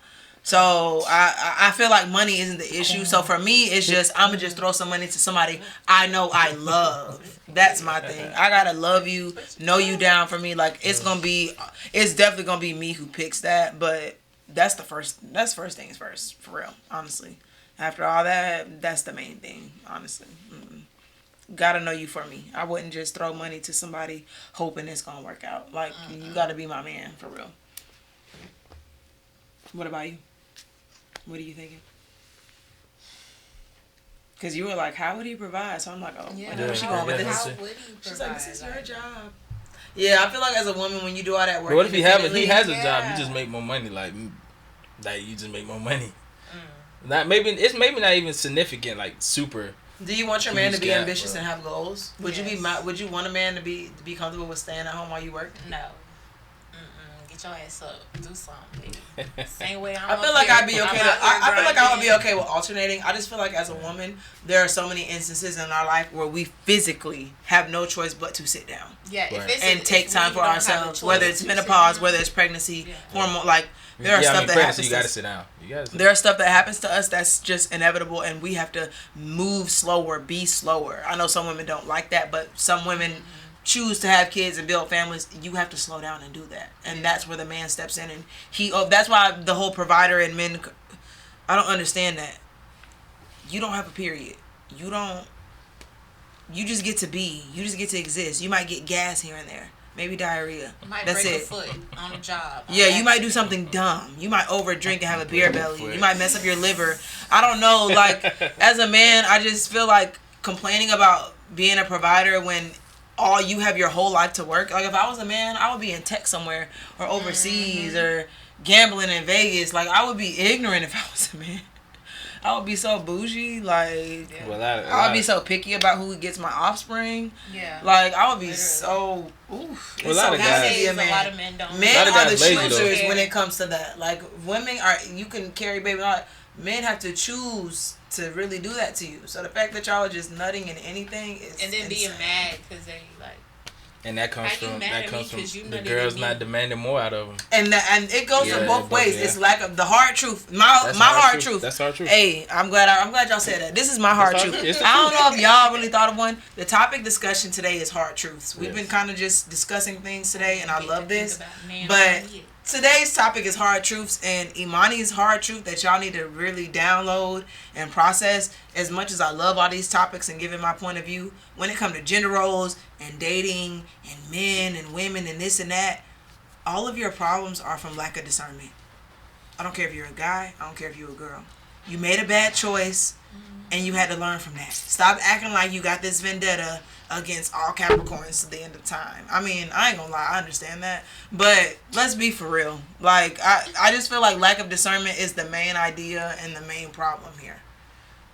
So I feel like money isn't the issue. So for me, it's just I'm gonna just throw some money to somebody I know I love. That's my thing. I gotta love you, know you down for me. Like it's definitely gonna be me who picks that. But that's first things first, for real, honestly. After all that, that's the main thing, honestly. Gotta know you for me. I wouldn't just throw money to somebody hoping it's gonna work out. Like, you gotta be my man, for real. What about you? What are you thinking? Because you were like, how would he provide? So I'm like, oh, I know where she going with this. How would he provide? She's like, this is your job. Yeah, I feel like as a woman, when you do all that work, But what if he has a job, you just make more money, like you just make more money. Not it's maybe not even significant, like super. Do you want your man to be ambitious bro. and have goals? Would Would you want a man to be comfortable with staying at home while you work? No. Get your ass up. Do something, baby. Same way I feel like I'd be okay. I feel like I would be okay with alternating. I just feel like as a woman, there are so many instances in our life where we physically have no choice but to sit down. Yeah, and take time for ourselves. Whether it's menopause, whether it's pregnancy, hormone, like there are stuff that happens. You gotta sit down. There are stuff that happens to us that's just inevitable, and we have to move slower, be slower. I know some women don't like that, but some women choose to have kids and build families. You have to slow down and do that, and that's where the man steps in, and that's why the whole provider and men. I don't understand that. You don't have a period. You don't. You just get to be. You just get to exist. You might get gas here and there. Maybe diarrhea. Might That's break it. a foot on a job. Yeah, you might do something dumb. You might overdrink and have a beer belly. You might mess up your liver. I don't know. Like, as a man, I just feel like complaining about being a provider when all you have your whole life to work. Like, if I was a man, I would be in tech somewhere or overseas or gambling in Vegas. Like, I would be ignorant if I was a man. I would be so bougie, like, I would be so picky about who gets my offspring. Yeah. Like, I would be so, oof. Well, a lot of men don't. Men are the choosers when it comes to that. Like, women are, you can carry baby, men have to choose to really do that to you. So the fact that y'all are just nutting in anything is and then being mad because they, like, and that comes from the girls not demanding more out of them. And it goes in both ways. Yeah. It's lack of the hard truth. My hard truth. That's hard truth. Hey, I'm glad y'all said that. This is my hard truth. I don't know if y'all really thought of one. The topic discussion today is hard truths. We've been kind of just discussing things today, and I love this. But today's topic is hard truths, and Imani's hard truth that y'all need to really download and process. As much as I love all these topics and giving my point of view, when it comes to gender roles and dating and men and women and this and that, all of your problems are from lack of discernment. I don't care if you're a guy. I don't care if you're a girl. You made a bad choice, and you had to learn from that. Stop acting like you got this vendetta against all Capricorns to the end of time. I mean, I ain't gonna lie, I understand that. But let's be for real. Like, I just feel like lack of discernment is the main idea and the main problem here.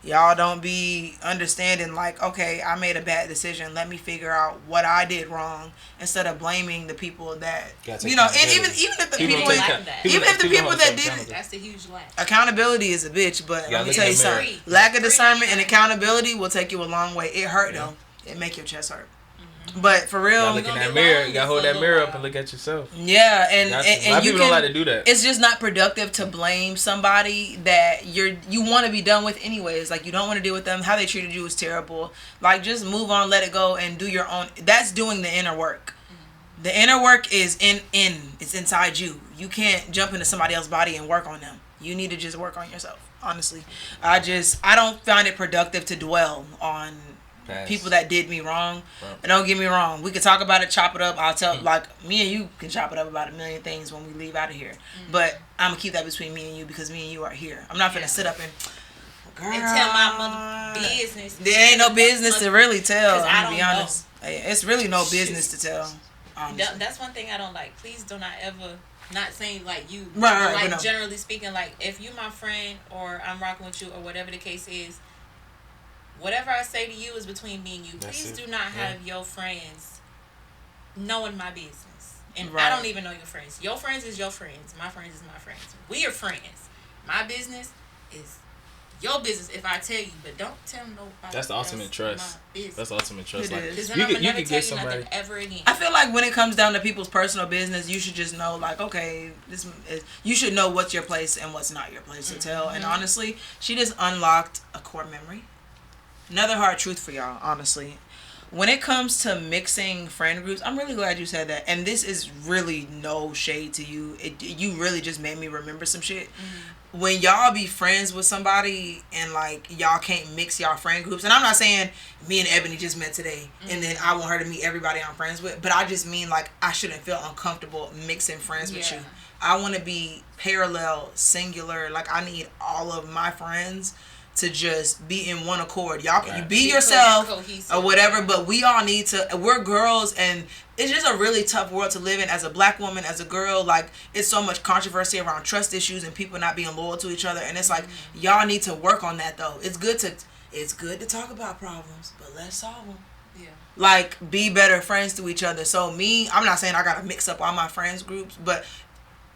Y'all don't be understanding, like, okay, I made a bad decision. Let me figure out what I did wrong instead of blaming the people that, you know, and even if the people that did it. That's the huge lack. Accountability is a bitch, but let me tell you something. Lack of discernment and accountability will take you a long way. It hurt though. It make your chest hurt. But for real, you gotta look in that mirror. You gotta hold that mirror up and look at yourself. Yeah, and people don't like to do that. It's just not productive to blame somebody that you want to be done with anyways. Like, you don't want to deal with them. How they treated you was terrible. Like, just move on, let it go, and do your own. That's doing the inner work. The inner work is it's inside you. You can't jump into somebody else's body and work on them. You need to just work on yourself. Honestly, I don't find it productive to dwell on people that did me wrong. Right. And don't get me wrong, we could talk about it, chop it up. I'll tell, like, me and you can chop it up about a million things when we leave out of here. But I'm gonna keep that between me and you because me and you are here. I'm not gonna sit up and tell my mother business. There ain't no business to really tell. I'm gonna be honest. It's really no business to tell. Honestly. That's one thing I don't like. Please do not ever. Not saying like you, right, like no. Generally speaking, like if you my friend or I'm rocking with you or whatever the case is. Whatever I say to you is between me and you. Please do not have your friends knowing my business. And I don't even know your friends. Your friends is your friends. My friends is my friends. We are friends. My business is your business if I tell you, but don't tell nobody. That's the ultimate trust. That's the ultimate trust. Like, you can get somebody ever again. I feel like when it comes down to people's personal business, you should just know, like, okay, you should know what's your place and what's not your place to tell. And honestly, she just unlocked a core memory. Another hard truth for y'all, honestly. When it comes to mixing friend groups, I'm really glad you said that. And this is really no shade to you. You really just made me remember some shit. when y'all be friends with somebody and like y'all can't mix y'all friend groups, and I'm not saying me and Ebony just met today and then I want her to meet everybody I'm friends with, but I just mean like I shouldn't feel uncomfortable mixing friends with you. I want to be parallel, singular. Like I need all of my friends to just be in one accord. Y'all can be yourself or whatever, but we all need to, we're girls, and it's just a really tough world to live in as a black woman, as a girl. Like, it's so much controversy around trust issues and people not being loyal to each other, and it's like, y'all need to work on that though. It's good to talk about problems, but let's solve them. Yeah. Like, be better friends to each other. So me, I'm not saying I gotta mix up all my friends groups, but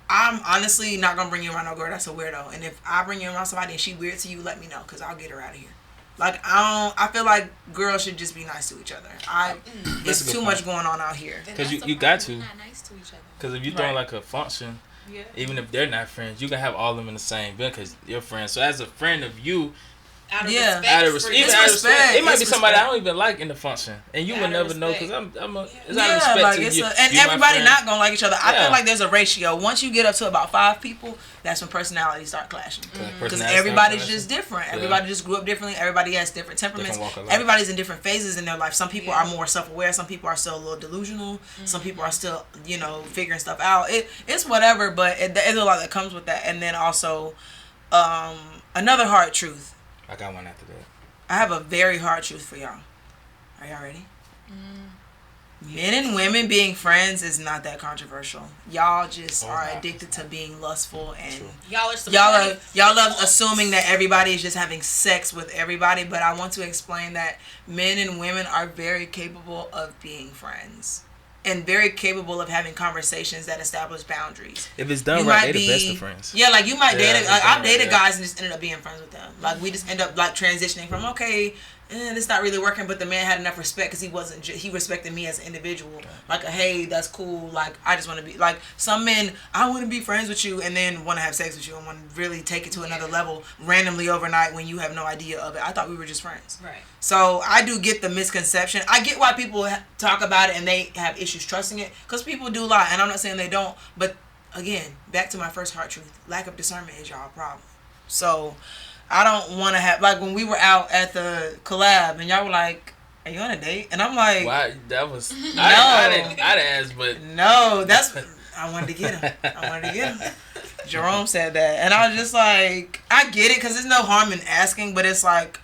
I'm honestly not gonna bring you around no girl that's a weirdo. And if I bring you around somebody and she weird to you, let me know, because I'll get her out of here. Like, I feel like girls should just be nice to each other. It's too much going on out here. Because you got to. Not nice to each other. Because if you're doing like a function, even if they're not friends, you can have all of them in the same bill because you're friends. So as a friend of you, out of respect, it might be somebody I don't even like in the function, and you would never know because it's out of respect to you. And everybody not gonna like each other. I feel like there's a ratio. Once you get up to about 5 people, that's when personalities start clashing. Because everybody's just different. Everybody just grew up differently. Everybody has different temperaments. Everybody's in different phases in their life. Some people are more self-aware. Some people are still a little delusional. Some people are still, figuring stuff out. It's whatever, but there's a lot that comes with that. And then also, another hard truth. I got one after that. I have a very hard truth for y'all. Are y'all ready? Men and women being friends is not that controversial. Y'all just are addicted to being lustful, and y'all love assuming that everybody is just having sex with everybody. But I want to explain that men and women are very capable of being friends. And very capable of having conversations that establish boundaries. If it's done right, they're the best of friends. Yeah, like you might date. I've dated guys and just ended up being friends with them. Like we just end up like transitioning from it's not really working, but the man had enough respect because he respected me as an individual. Like hey, that's cool. Like I just want to be like some men. I want to be friends with you, and then want to have sex with you and want to really take it to another level randomly overnight when you have no idea of it. I thought we were just friends. Right. So I do get the misconception. I get why people talk about it and they have issues trusting it because people do lie, and I'm not saying they don't. But again, back to my first hard truth: lack of discernment is y'all problem. So I don't want to have like when we were out at the collab and y'all were like, "Are you on a date?" And I'm like, "Why? That was no." I'd ask, but no, that's I wanted to get him. Jerome said that, and I was just like, I get it because there's no harm in asking, but it's like.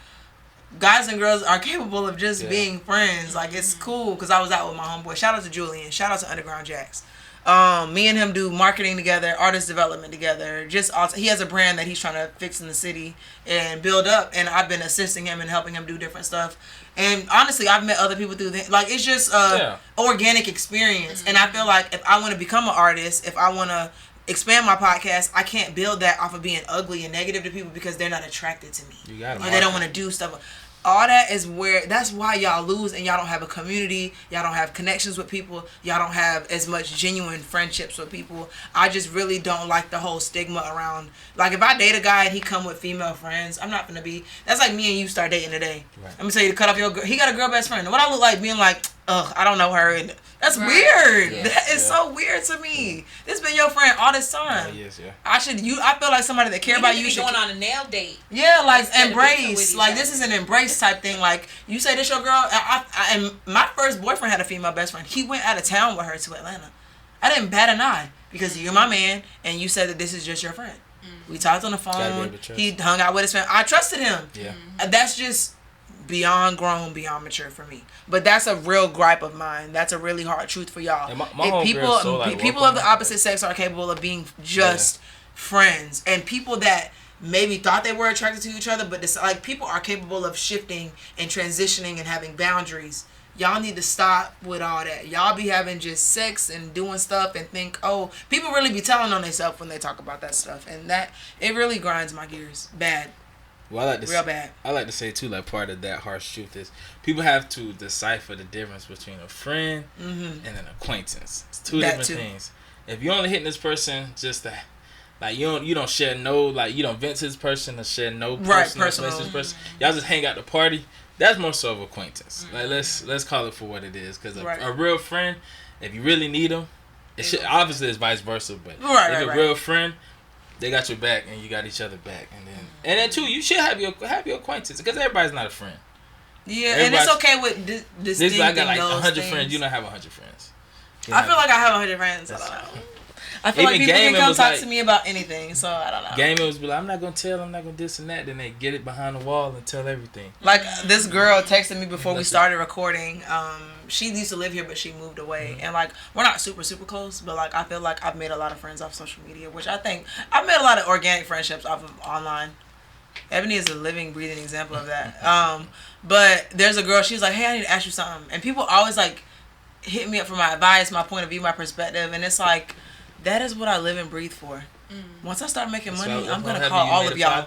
Guys and girls are capable of just being friends. Like, it's cool because I was out with my homeboy. Shout out to Julian. Shout out to Underground Jacks. Me and him do marketing together, artist development together. Just also, he has a brand that he's trying to fix in the city and build up. And I've been assisting him and helping him do different stuff. And honestly, I've met other people through like it's just organic experience. And I feel like if I want to become an artist, if I want to expand my podcast, I can't build that off of being ugly and negative to people because they're not attracted to me. Or they don't want to do stuff. All that is that's why y'all lose and y'all don't have a community. Y'all don't have connections with people. Y'all don't have as much genuine friendships with people. I just really don't like the whole stigma around. Like if I date a guy and he come with female friends, I'm not gonna be. That's like me and you start dating today. Right. I'm gonna tell you to cut off your girl. He got a girl best friend. What I look like being like, ugh, I don't know her. And that's weird. Yeah. That is so weird to me. This been your friend all this time. I feel like somebody that care about you should going on a nail date. Yeah, like embrace. Like this is an embrace type thing. Like you say this your girl. And my first boyfriend had a female best friend. He went out of town with her to Atlanta. I didn't bat an eye because you're my man and you said that this is just your friend. We talked on the phone. He hung out with his friend. I trusted him. Yeah. That's just beyond grown, beyond mature for me. But that's a real gripe of mine. That's a really hard truth for y'all. If people of the opposite sex are capable of being just friends, and people that maybe thought they were attracted to each other, but like people are capable of shifting and transitioning and having boundaries. Y'all need to stop with all that. Y'all be having just sex and doing stuff and think, oh, people really be telling on themselves when they talk about that stuff, and that it really grinds my gears. Bad. Well, real bad. I like to say too, like part of that harsh truth is people have to decipher the difference between a friend and an acquaintance. It's two different things. If you're only hitting this person just to, like you don't share no, like you don't vent to this person or share no personal. This person. Y'all just hang out the party. That's more so of acquaintance. Like let's call it for what it is, because a real friend, if you really need them, it should obviously it's vice versa, but if a real friend. they got your back and you got each other back, and then too, you should have your acquaintances because everybody's not a friend. Yeah, and it's okay with this. I got like 100 friends. You don't have 100 friends. I feel like I have 100 friends. I don't know. I feel like people can come talk to me about anything, so I don't know. Gaming was be like, I'm not gonna tell, I'm not gonna this and that. Then they get it behind the wall and tell everything. Like this girl texted me before we started recording. She used to live here, but she moved away, and like we're not super close, but like I feel like I've made a lot of friends off social media, which I think I've made a lot of organic friendships off of online. Ebony is a living, breathing example of that. But there's a girl. She's like, hey, I need to ask you something, and people always like hit me up for my advice, my point of view, my perspective, and it's like. That is what I live and breathe for. Once I start making money, I'm gonna call all of y'all.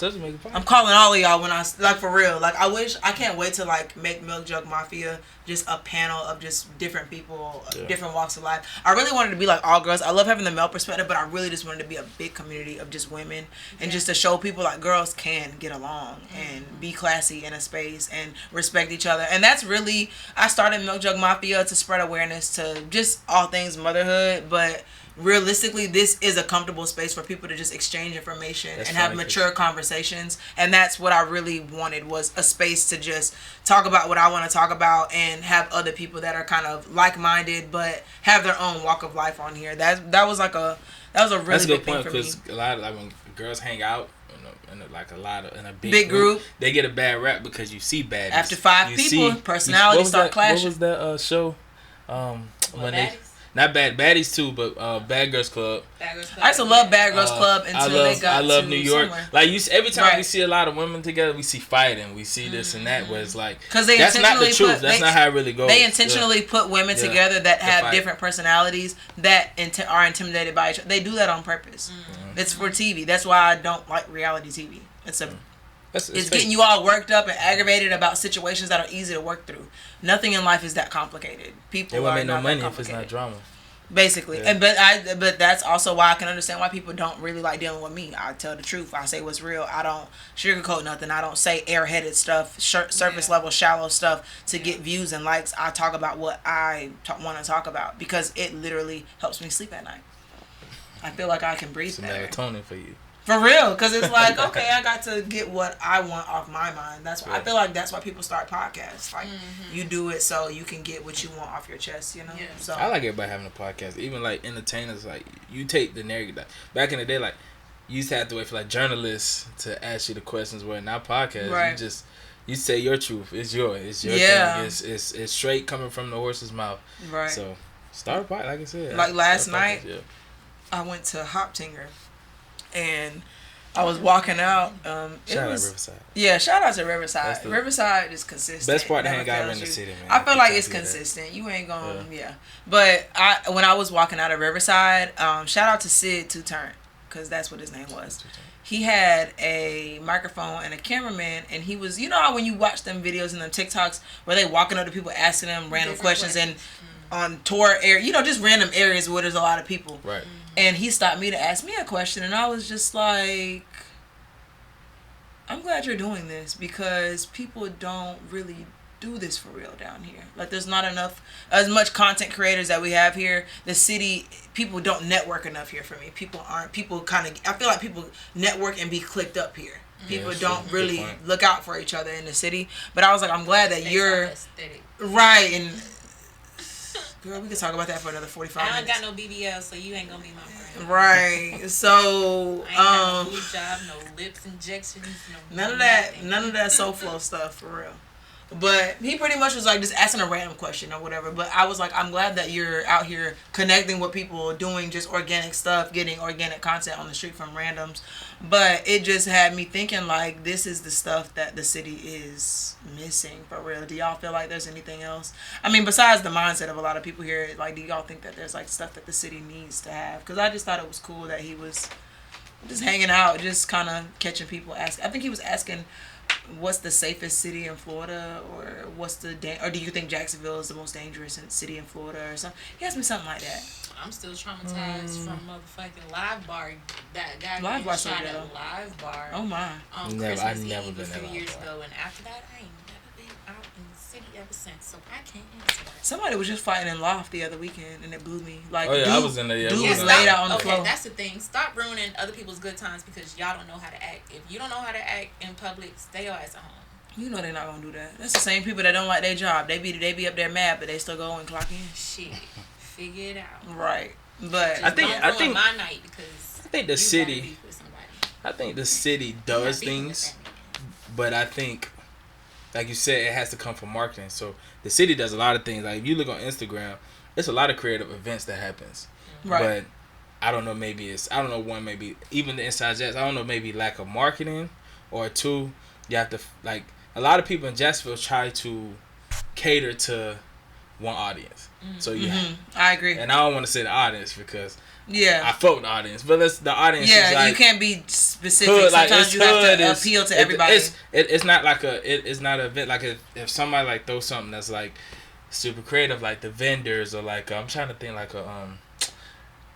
I'm calling all of y'all when I like for real. Like I can't wait to like make Milk Jug Mafia just a panel of just different people, different walks of life. I really wanted to be like all girls. I love having the male perspective, but I really just wanted to be a big community of just women and just to show people like girls can get along and be classy in a space and respect each other. And that's really I started Milk Jug Mafia to spread awareness to just all things motherhood, but realistically this is a comfortable space for people to just exchange information and have mature conversations, and that's what I really wanted, was a space to just talk about what I want to talk about and have other people that are kind of like-minded but have their own walk of life on here. That was a really big thing for me. Because a lot of like when girls hang out in a big group, they get a bad rap because you see baddies. After 5 people, personalities start clashing. What was that show? When they not bad baddies too, but Bad Girls Club. I used to love Bad Girls Club until they got to New York. Somewhere. Like every time we see a lot of women together, we see fighting, we see this and that. Where it's like because that's not the truth. That's not how it really goes. They intentionally put women together that have different personalities that are intimidated by each other. They do that on purpose. It's for TV. That's why I don't like reality TV. It's getting you all worked up and aggravated about situations that are easy to work through. Nothing in life is that complicated. People won't are make no not money that if it's not drama. Basically, and but that's also why I can understand why people don't really like dealing with me. I tell the truth. I say what's real. I don't sugarcoat nothing. I don't say airheaded stuff, surface level, shallow stuff to get views and likes. I talk about what I want to talk about because it literally helps me sleep at night. I feel like I can breathe better. It's melatonin for you. For real, because it's like, okay, I got to get what I want off my mind. That's why I feel like that's why people start podcasts. Like, you do it so you can get what you want off your chest, you know? Yeah. So I like everybody having a podcast. Even, like, entertainers, like, you take the narrative. Like, back in the day, like, you used to have to wait for, like, journalists to ask you the questions, where now podcasts, you say your truth. It's yours. It's your thing. It's straight coming from the horse's mouth. Right. So, start a podcast, like I said. Like, last night, I went to Hoptinger. And I was walking out. Shout out Riverside. Yeah, shout out to Riverside. Riverside is consistent. Best part to hang out in the city, man. I feel like it's consistent. You ain't going, But when I was walking out of Riverside, shout out to Sid Two Turn, because that's what his name was. He had a microphone and a cameraman, and he was, you know how when you watch them videos and them TikToks where they walking up to people asking them random questions and on tour area, just random areas where there's a lot of people. Right. And he stopped me to ask me a question, and I was just like, I'm glad you're doing this because people don't really do this for real down here. Like, there's not as much content creators that we have here. The city, people don't network enough here for me. I feel like people network and be clicked up here. People don't really look out for each other in the city. But I was like, I'm glad that you're right. And girl, we could talk about that for another 45 minutes. I don't got no BBL, so you ain't gonna be my friend. Right. So, I ain't got no blue job, no lips injections, none of that SoFlo stuff for real. But he pretty much was like just asking a random question or whatever. But I was like, I'm glad that you're out here connecting with people, doing just organic stuff, getting organic content on the street from randoms. But it just had me thinking, like, this is the stuff that the city is missing for real. Do y'all feel like there's anything else? I mean, besides the mindset of a lot of people here, like, do y'all think that there's like stuff that the city needs to have? Because I just thought it was cool that he was just hanging out, just kind of catching people asking. I think he was asking, what's the safest city in Florida, or or do you think Jacksonville is the most dangerous city in Florida, or something? He asked me something like that. I'm still traumatized from motherfucking Live Bar. That guy Live Bar shot at Live Bar. Oh my! On Christmas Eve a few years ago, and after that, I ain't never been out in the city ever since, so I can't answer that. Somebody was just fighting in Loft the other weekend, and it blew me. Like, Oh, yeah, dude, I was in there. Yeah, dude we was was laid out on the floor. Okay, that's the thing. Stop ruining other people's good times because y'all don't know how to act. If you don't know how to act in public, stay your ass at home. You know they're not gonna do that. That's the same people that don't like their job. They be up there mad, but they still go and clock in. Shit, figure it out. Right, but Just don't ruin my night because I think the you city. gotta beef with somebody. I think the city does things, but I think, like you said, it has to come from marketing. So the city does a lot of things. Like if you look on Instagram, it's a lot of creative events that happens. right. But I don't know. Maybe one, maybe even the inside jets. I don't know. Maybe lack of marketing, or two, you have to like a lot of people in Jacksonville try to cater to one audience. So I agree. And I don't want to say the audience because yeah, I fuck with the audience, but the audience. Yeah, is like, you can't be specific. hood, Sometimes you have to appeal to everybody. It's not like it's not an event. Like if somebody like throws something that's like super creative, like the vendors or like I'm trying to think like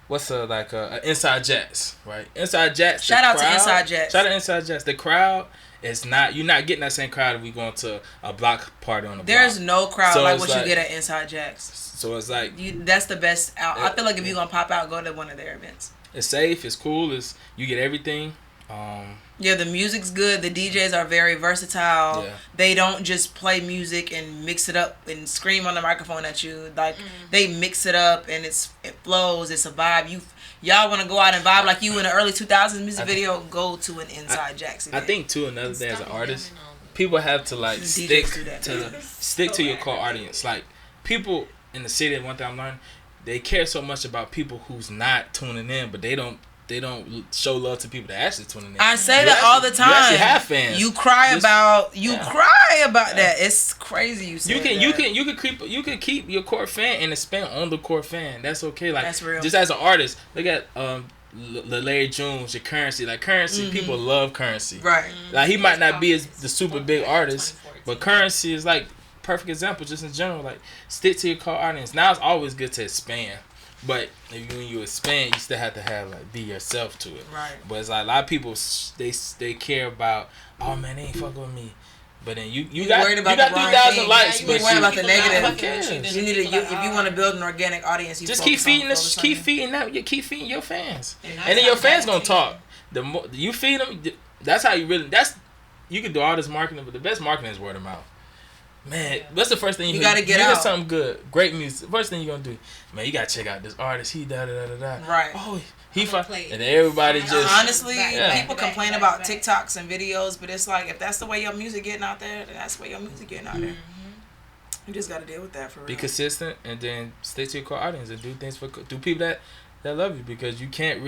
what's a Inside Jets, right? Inside Jets. Shout out to Inside Jets. Shout out to Inside Jets. The crowd is not. You're not getting that same crowd if we going to a block party on the block. There's no crowd So like it's what like- you get at Inside Jacks. So it's like That's the best out. I feel like if you're gonna pop out, go to one of their events. it's safe. It's cool. You get everything. Yeah, the music's good. The DJs are very versatile. Yeah. They don't just play music and mix it up and scream on the microphone at you. Like they mix it up and it flows. It's a vibe. Y'all want to go out and vibe like you in the early 2000s music video? Go to an Inside Jacks event. I think too another thing as an artist, people have to like stick to your core audience. Like people in the city, one thing I'm learning, they care so much about people who's not tuning in, but they don't show love to people that actually tuning in. I say that all the time. You actually have fans. You cry about that. It's crazy. You can keep your core fan and expand on the core fan. That's okay. Like that's real. Just as an artist, look at Larry Jones, your Currency. Like Currency, people love Currency. Right. Like he might not be the super big artist, but Currency is like perfect example just in general. Like stick to your core audience. Now it's always good to expand, but when you expand, you still have to have like be yourself to it. Right. But it's like a lot of people they care about, oh man, they ain't fucking with me. But then you got 3,000 likes, you but worry about the negative. Who cares? You need if you want to build an organic audience, you just keep feeding keep feeding your fans, and then your fans gonna talk. The more you feed them, that's how you really. You can do all this marketing, but the best marketing is word of mouth. Man, what's the first thing you gotta get out? You hear something good, great music. First thing you gonna do, man, you gotta check out this artist. He da da da da. Right. Oh, he and everybody just honestly, people complain about TikToks and videos, but it's like if that's the way your music getting out there, then that's the way your music getting out there. You just gotta deal with that for real. Be consistent and then stay to your core audience and do things for people that love you, because you can't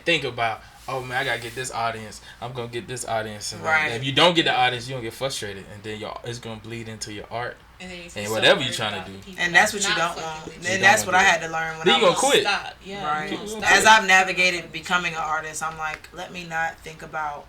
think about, oh man, I gotta get this audience. I'm gonna get this audience, and right. If you don't get the audience, you gonna get frustrated, and then it's gonna bleed into your art and whatever you're trying to do. And that's what you don't want. And that's what I had to learn when then I you gonna quit. Stop. Yeah, right. As I've navigated becoming an artist, I'm like, let me not think about.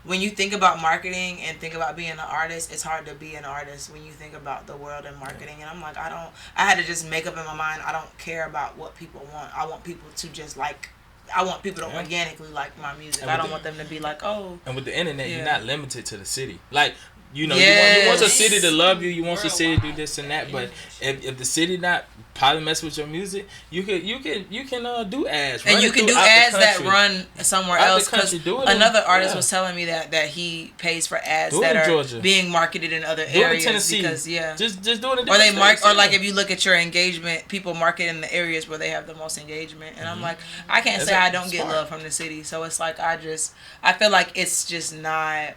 When you think about marketing and think about being an artist, it's hard to be an artist when you think about the world and marketing. And I'm like, I had to just make up in my mind, I don't care about what people want. I want people to just I want people to organically like my music. I don't want them to be like, oh. And with the internet, you're not limited to the city. Like, you want your city to love you. You want your city to do this and that. But if the city not probably mess with your music, you can do ads. And you can do ads that run somewhere else. Because another artist was telling me that he pays for ads that are Georgia. Being marketed in other areas. Tennessee. Because just do it. Or they or like if you look at your engagement, people market in the areas where they have the most engagement. And I'm like, I can't say I don't get love from the city. So it's like I feel like it's just not.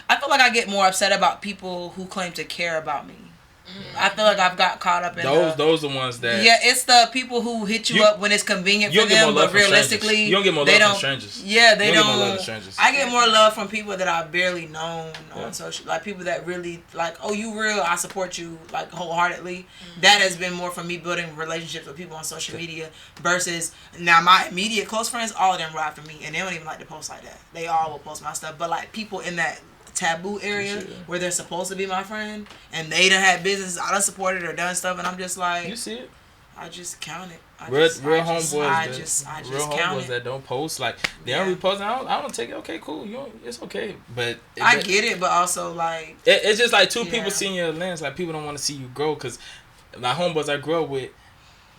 I feel like I get more upset about people who claim to care about me. I feel like I've got caught up in those are the ones that it's the people who hit you up when it's convenient for them, but realistically you don't get more love from strangers. Yeah, they don't. Get more love from strangers. I get more love from people that I've barely known on social, like people that really like, oh, you real, I support you like wholeheartedly. That has been more for me building relationships with people on social media versus now my immediate close friends. All of them ride for me, and they don't even like to post like that. They all will post my stuff, but like people in that taboo area where they're supposed to be my friend and they done had business, I done supported or done stuff, and I'm just like, you see it. I just count it. Real homeboys real homeboys that don't post, like they don't really post. I don't take it. Okay, cool. It's okay. But I get it, but also like it's just like two people seeing your lens. Like people don't want to see you grow because my homeboys I grew up with,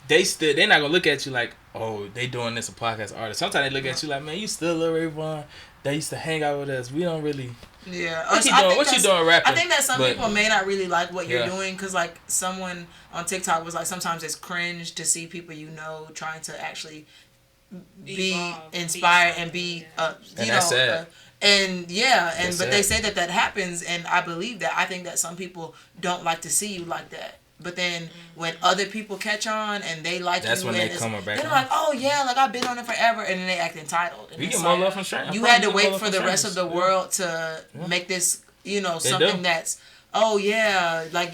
they're not gonna look at you like, oh, they doing this a podcast artist. Sometimes they look at you like, man, you still little RavonE. They used to hang out with us. We don't really. Yeah. What you doing rapping? I think that some people may not really like what you're doing because like someone on TikTok was like, sometimes it's cringe to see people trying to actually be inspired and be sad. But they say that happens, and I believe that. I think that some people don't like to see you like that. But then when other people catch on and they like that's you, when they come back. They're like, oh yeah, like I've been on it forever, and then they act entitled. And you get more love from strangers. You had to wait for the rest of the world to make this, something that's, oh yeah, like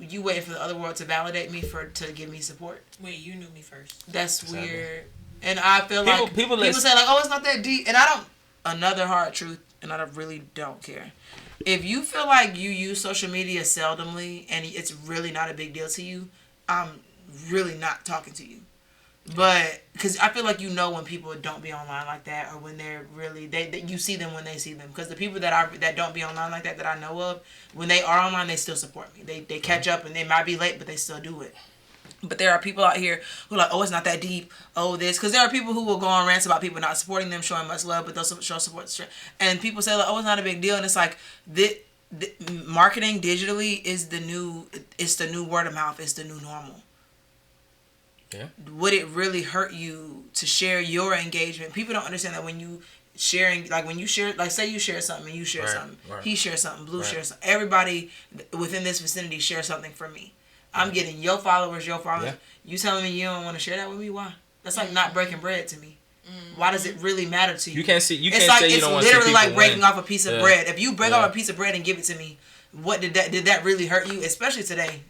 you waiting for the other world to validate me to give me support. Wait, you knew me first. That's weird, and I feel like people say like, oh, it's not that deep, and I don't. Another hard truth, and I really don't care. If you feel like you use social media seldomly and it's really not a big deal to you, I'm really not talking to you. But because I feel like when people don't be online like that, or when they're really you see them when they see them. Because the people that don't be online like that I know of, when they are online, they still support me. They catch up and they might be late, but they still do it. But there are people out here who are like, oh, it's not that deep. Oh, this. Because there are people who will go on rants about people not supporting them, showing much love, but they'll show support. And people say, like, oh, it's not a big deal. And it's like, the marketing digitally is the new word of mouth. It's the new normal. Yeah. Would it really hurt you to share your engagement? People don't understand that when you sharing, like when you share, like say you share something and you share something. Right. He shares something. Blue shares something. Everybody within this vicinity shares something from me. I'm getting your followers. Yeah. You telling me you don't want to share that with me? Why? That's like not breaking bread to me. Why does it really matter to you? You can't say you don't want to see people It's literally like breaking win. off a piece of bread. If you break off a piece of bread and give it to me, what did that really hurt you? Especially today.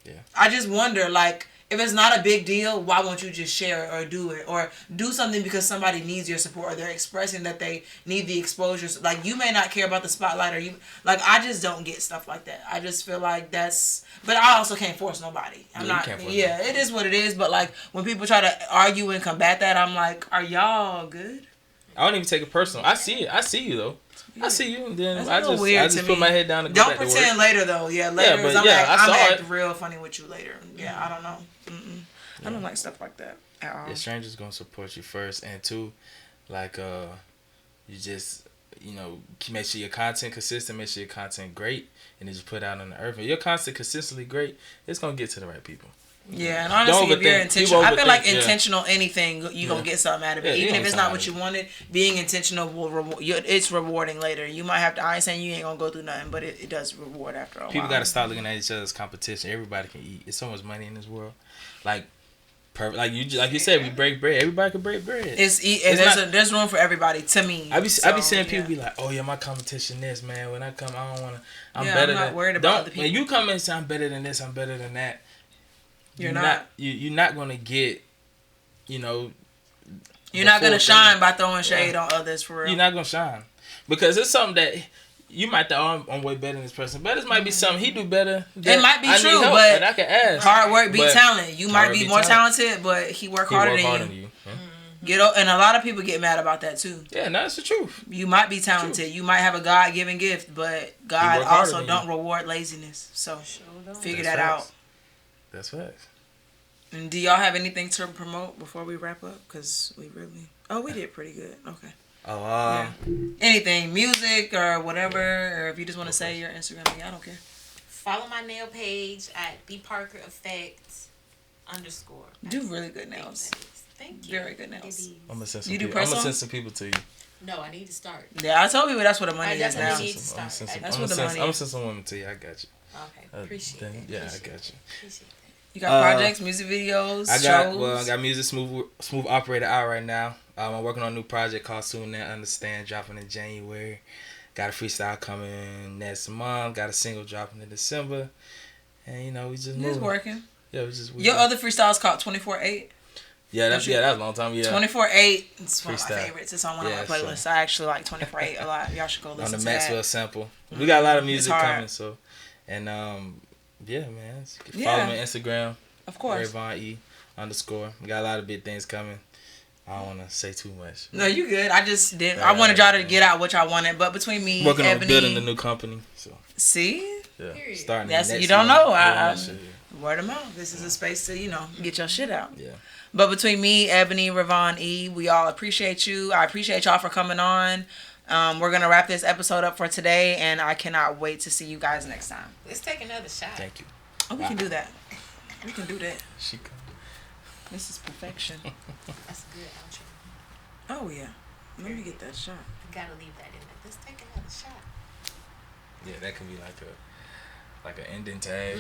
Yeah. I just wonder, like, if it's not a big deal, why won't you just share it or do it? Or do something because somebody needs your support, or they're expressing that they need the exposure. Like, you may not care about the spotlight, or I just don't get stuff like that. I just feel like that's... But I also can't force nobody. It is what it is. But, like, when people try to argue and combat that, I'm like, are y'all good? I don't even take it personal. I see it. I see you, though. I see you, and then I just put my head down and go don't back to work. Don't pretend later, though. Yeah, later. Yeah, I'm acting real funny with you later. Yeah, I don't know. I don't like stuff like that at all. Yeah, strangers gonna support you first, and two, like you just make sure your content consistent, make sure your content great, and then just put it out on the earth. If your content consistently great, it's gonna get to the right people. Yeah, and honestly, if you're intentional, I feel like intentional anything, you're going to get something out of it. Even if it's not what you wanted, being intentional will reward. It's rewarding later. You might have to, I ain't saying you ain't going to go through nothing, but it does reward after a while. People got to stop looking at each other's competition. Everybody can eat. There's so much money in this world. Like you said, we break bread. Everybody can break bread. There's room for everybody, to me. I be seeing people be like, oh yeah, my competition this, man. When I come, I don't want to, I'm better than. I'm not worried about other people. When you come and say, I'm better than this, I'm better than that. You're not gonna get, You're not gonna shine by throwing shade on others, for real. You're not gonna shine because it's something that you might think, oh, I'm way better than this person, but it might be something he do better. It might be true, but I can ask. Hard work beats talent. You might be more talented, but he work harder than you. And a lot of people get mad about that too. Yeah, no, that's the truth. You might be talented. You might have a God-given gift, but God also don't reward laziness. So figure that out. That's facts. And do y'all have anything to promote before we wrap up? Because we did pretty good. Okay. Anything, music or whatever, or if you just want to say your Instagram, I don't care. Follow my nail page at @BParkerEffects_. Do really good nails. Thank you. Very good nails. I'm gonna send some people to you. No, I need to start. Yeah, I told people that's what the money is now. That's what the money is. I'm gonna send some women to you. I got you. Okay, appreciate it. Yeah, I got you. Appreciate that. You got projects, music videos, shows? I got music, Smooth Operator out right now. I'm working on a new project called Soon and Understand, dropping in January. Got a freestyle coming next month. Got a single dropping in December. And we just moving. Working. Yeah, Your other freestyle's called 24/8. Yeah, that was a long time. Yeah, 24/8. It's one of my favorites. It's on one of my playlists. I actually like 24/8 a lot. Y'all should go listen to that. On the Maxwell sample. We got a lot of music coming. So, and yeah, man. Follow me on Instagram. Of course. RavonE _ We got a lot of big things coming. I don't want to say too much. No, you good. I just didn't. I wanted y'all to get out what y'all wanted, but between me, working Ebony, on building a new company. So see, yeah, Period. starting. that's next you don't year. know. Yeah, next year. Word of mouth. This is a space to get your shit out. Yeah. But between me, Ebony, RavonE, we all appreciate you. I appreciate y'all for coming on. We're gonna wrap this episode up for today, and I cannot wait to see you guys next time. Let's take another shot. Thank you. Oh, we can do that. We can do that. She come. This is perfection. That's a good outro. Oh yeah. Let me get that shot. I gotta leave that in there. Let's take another shot. Yeah, that can be like an ending tag.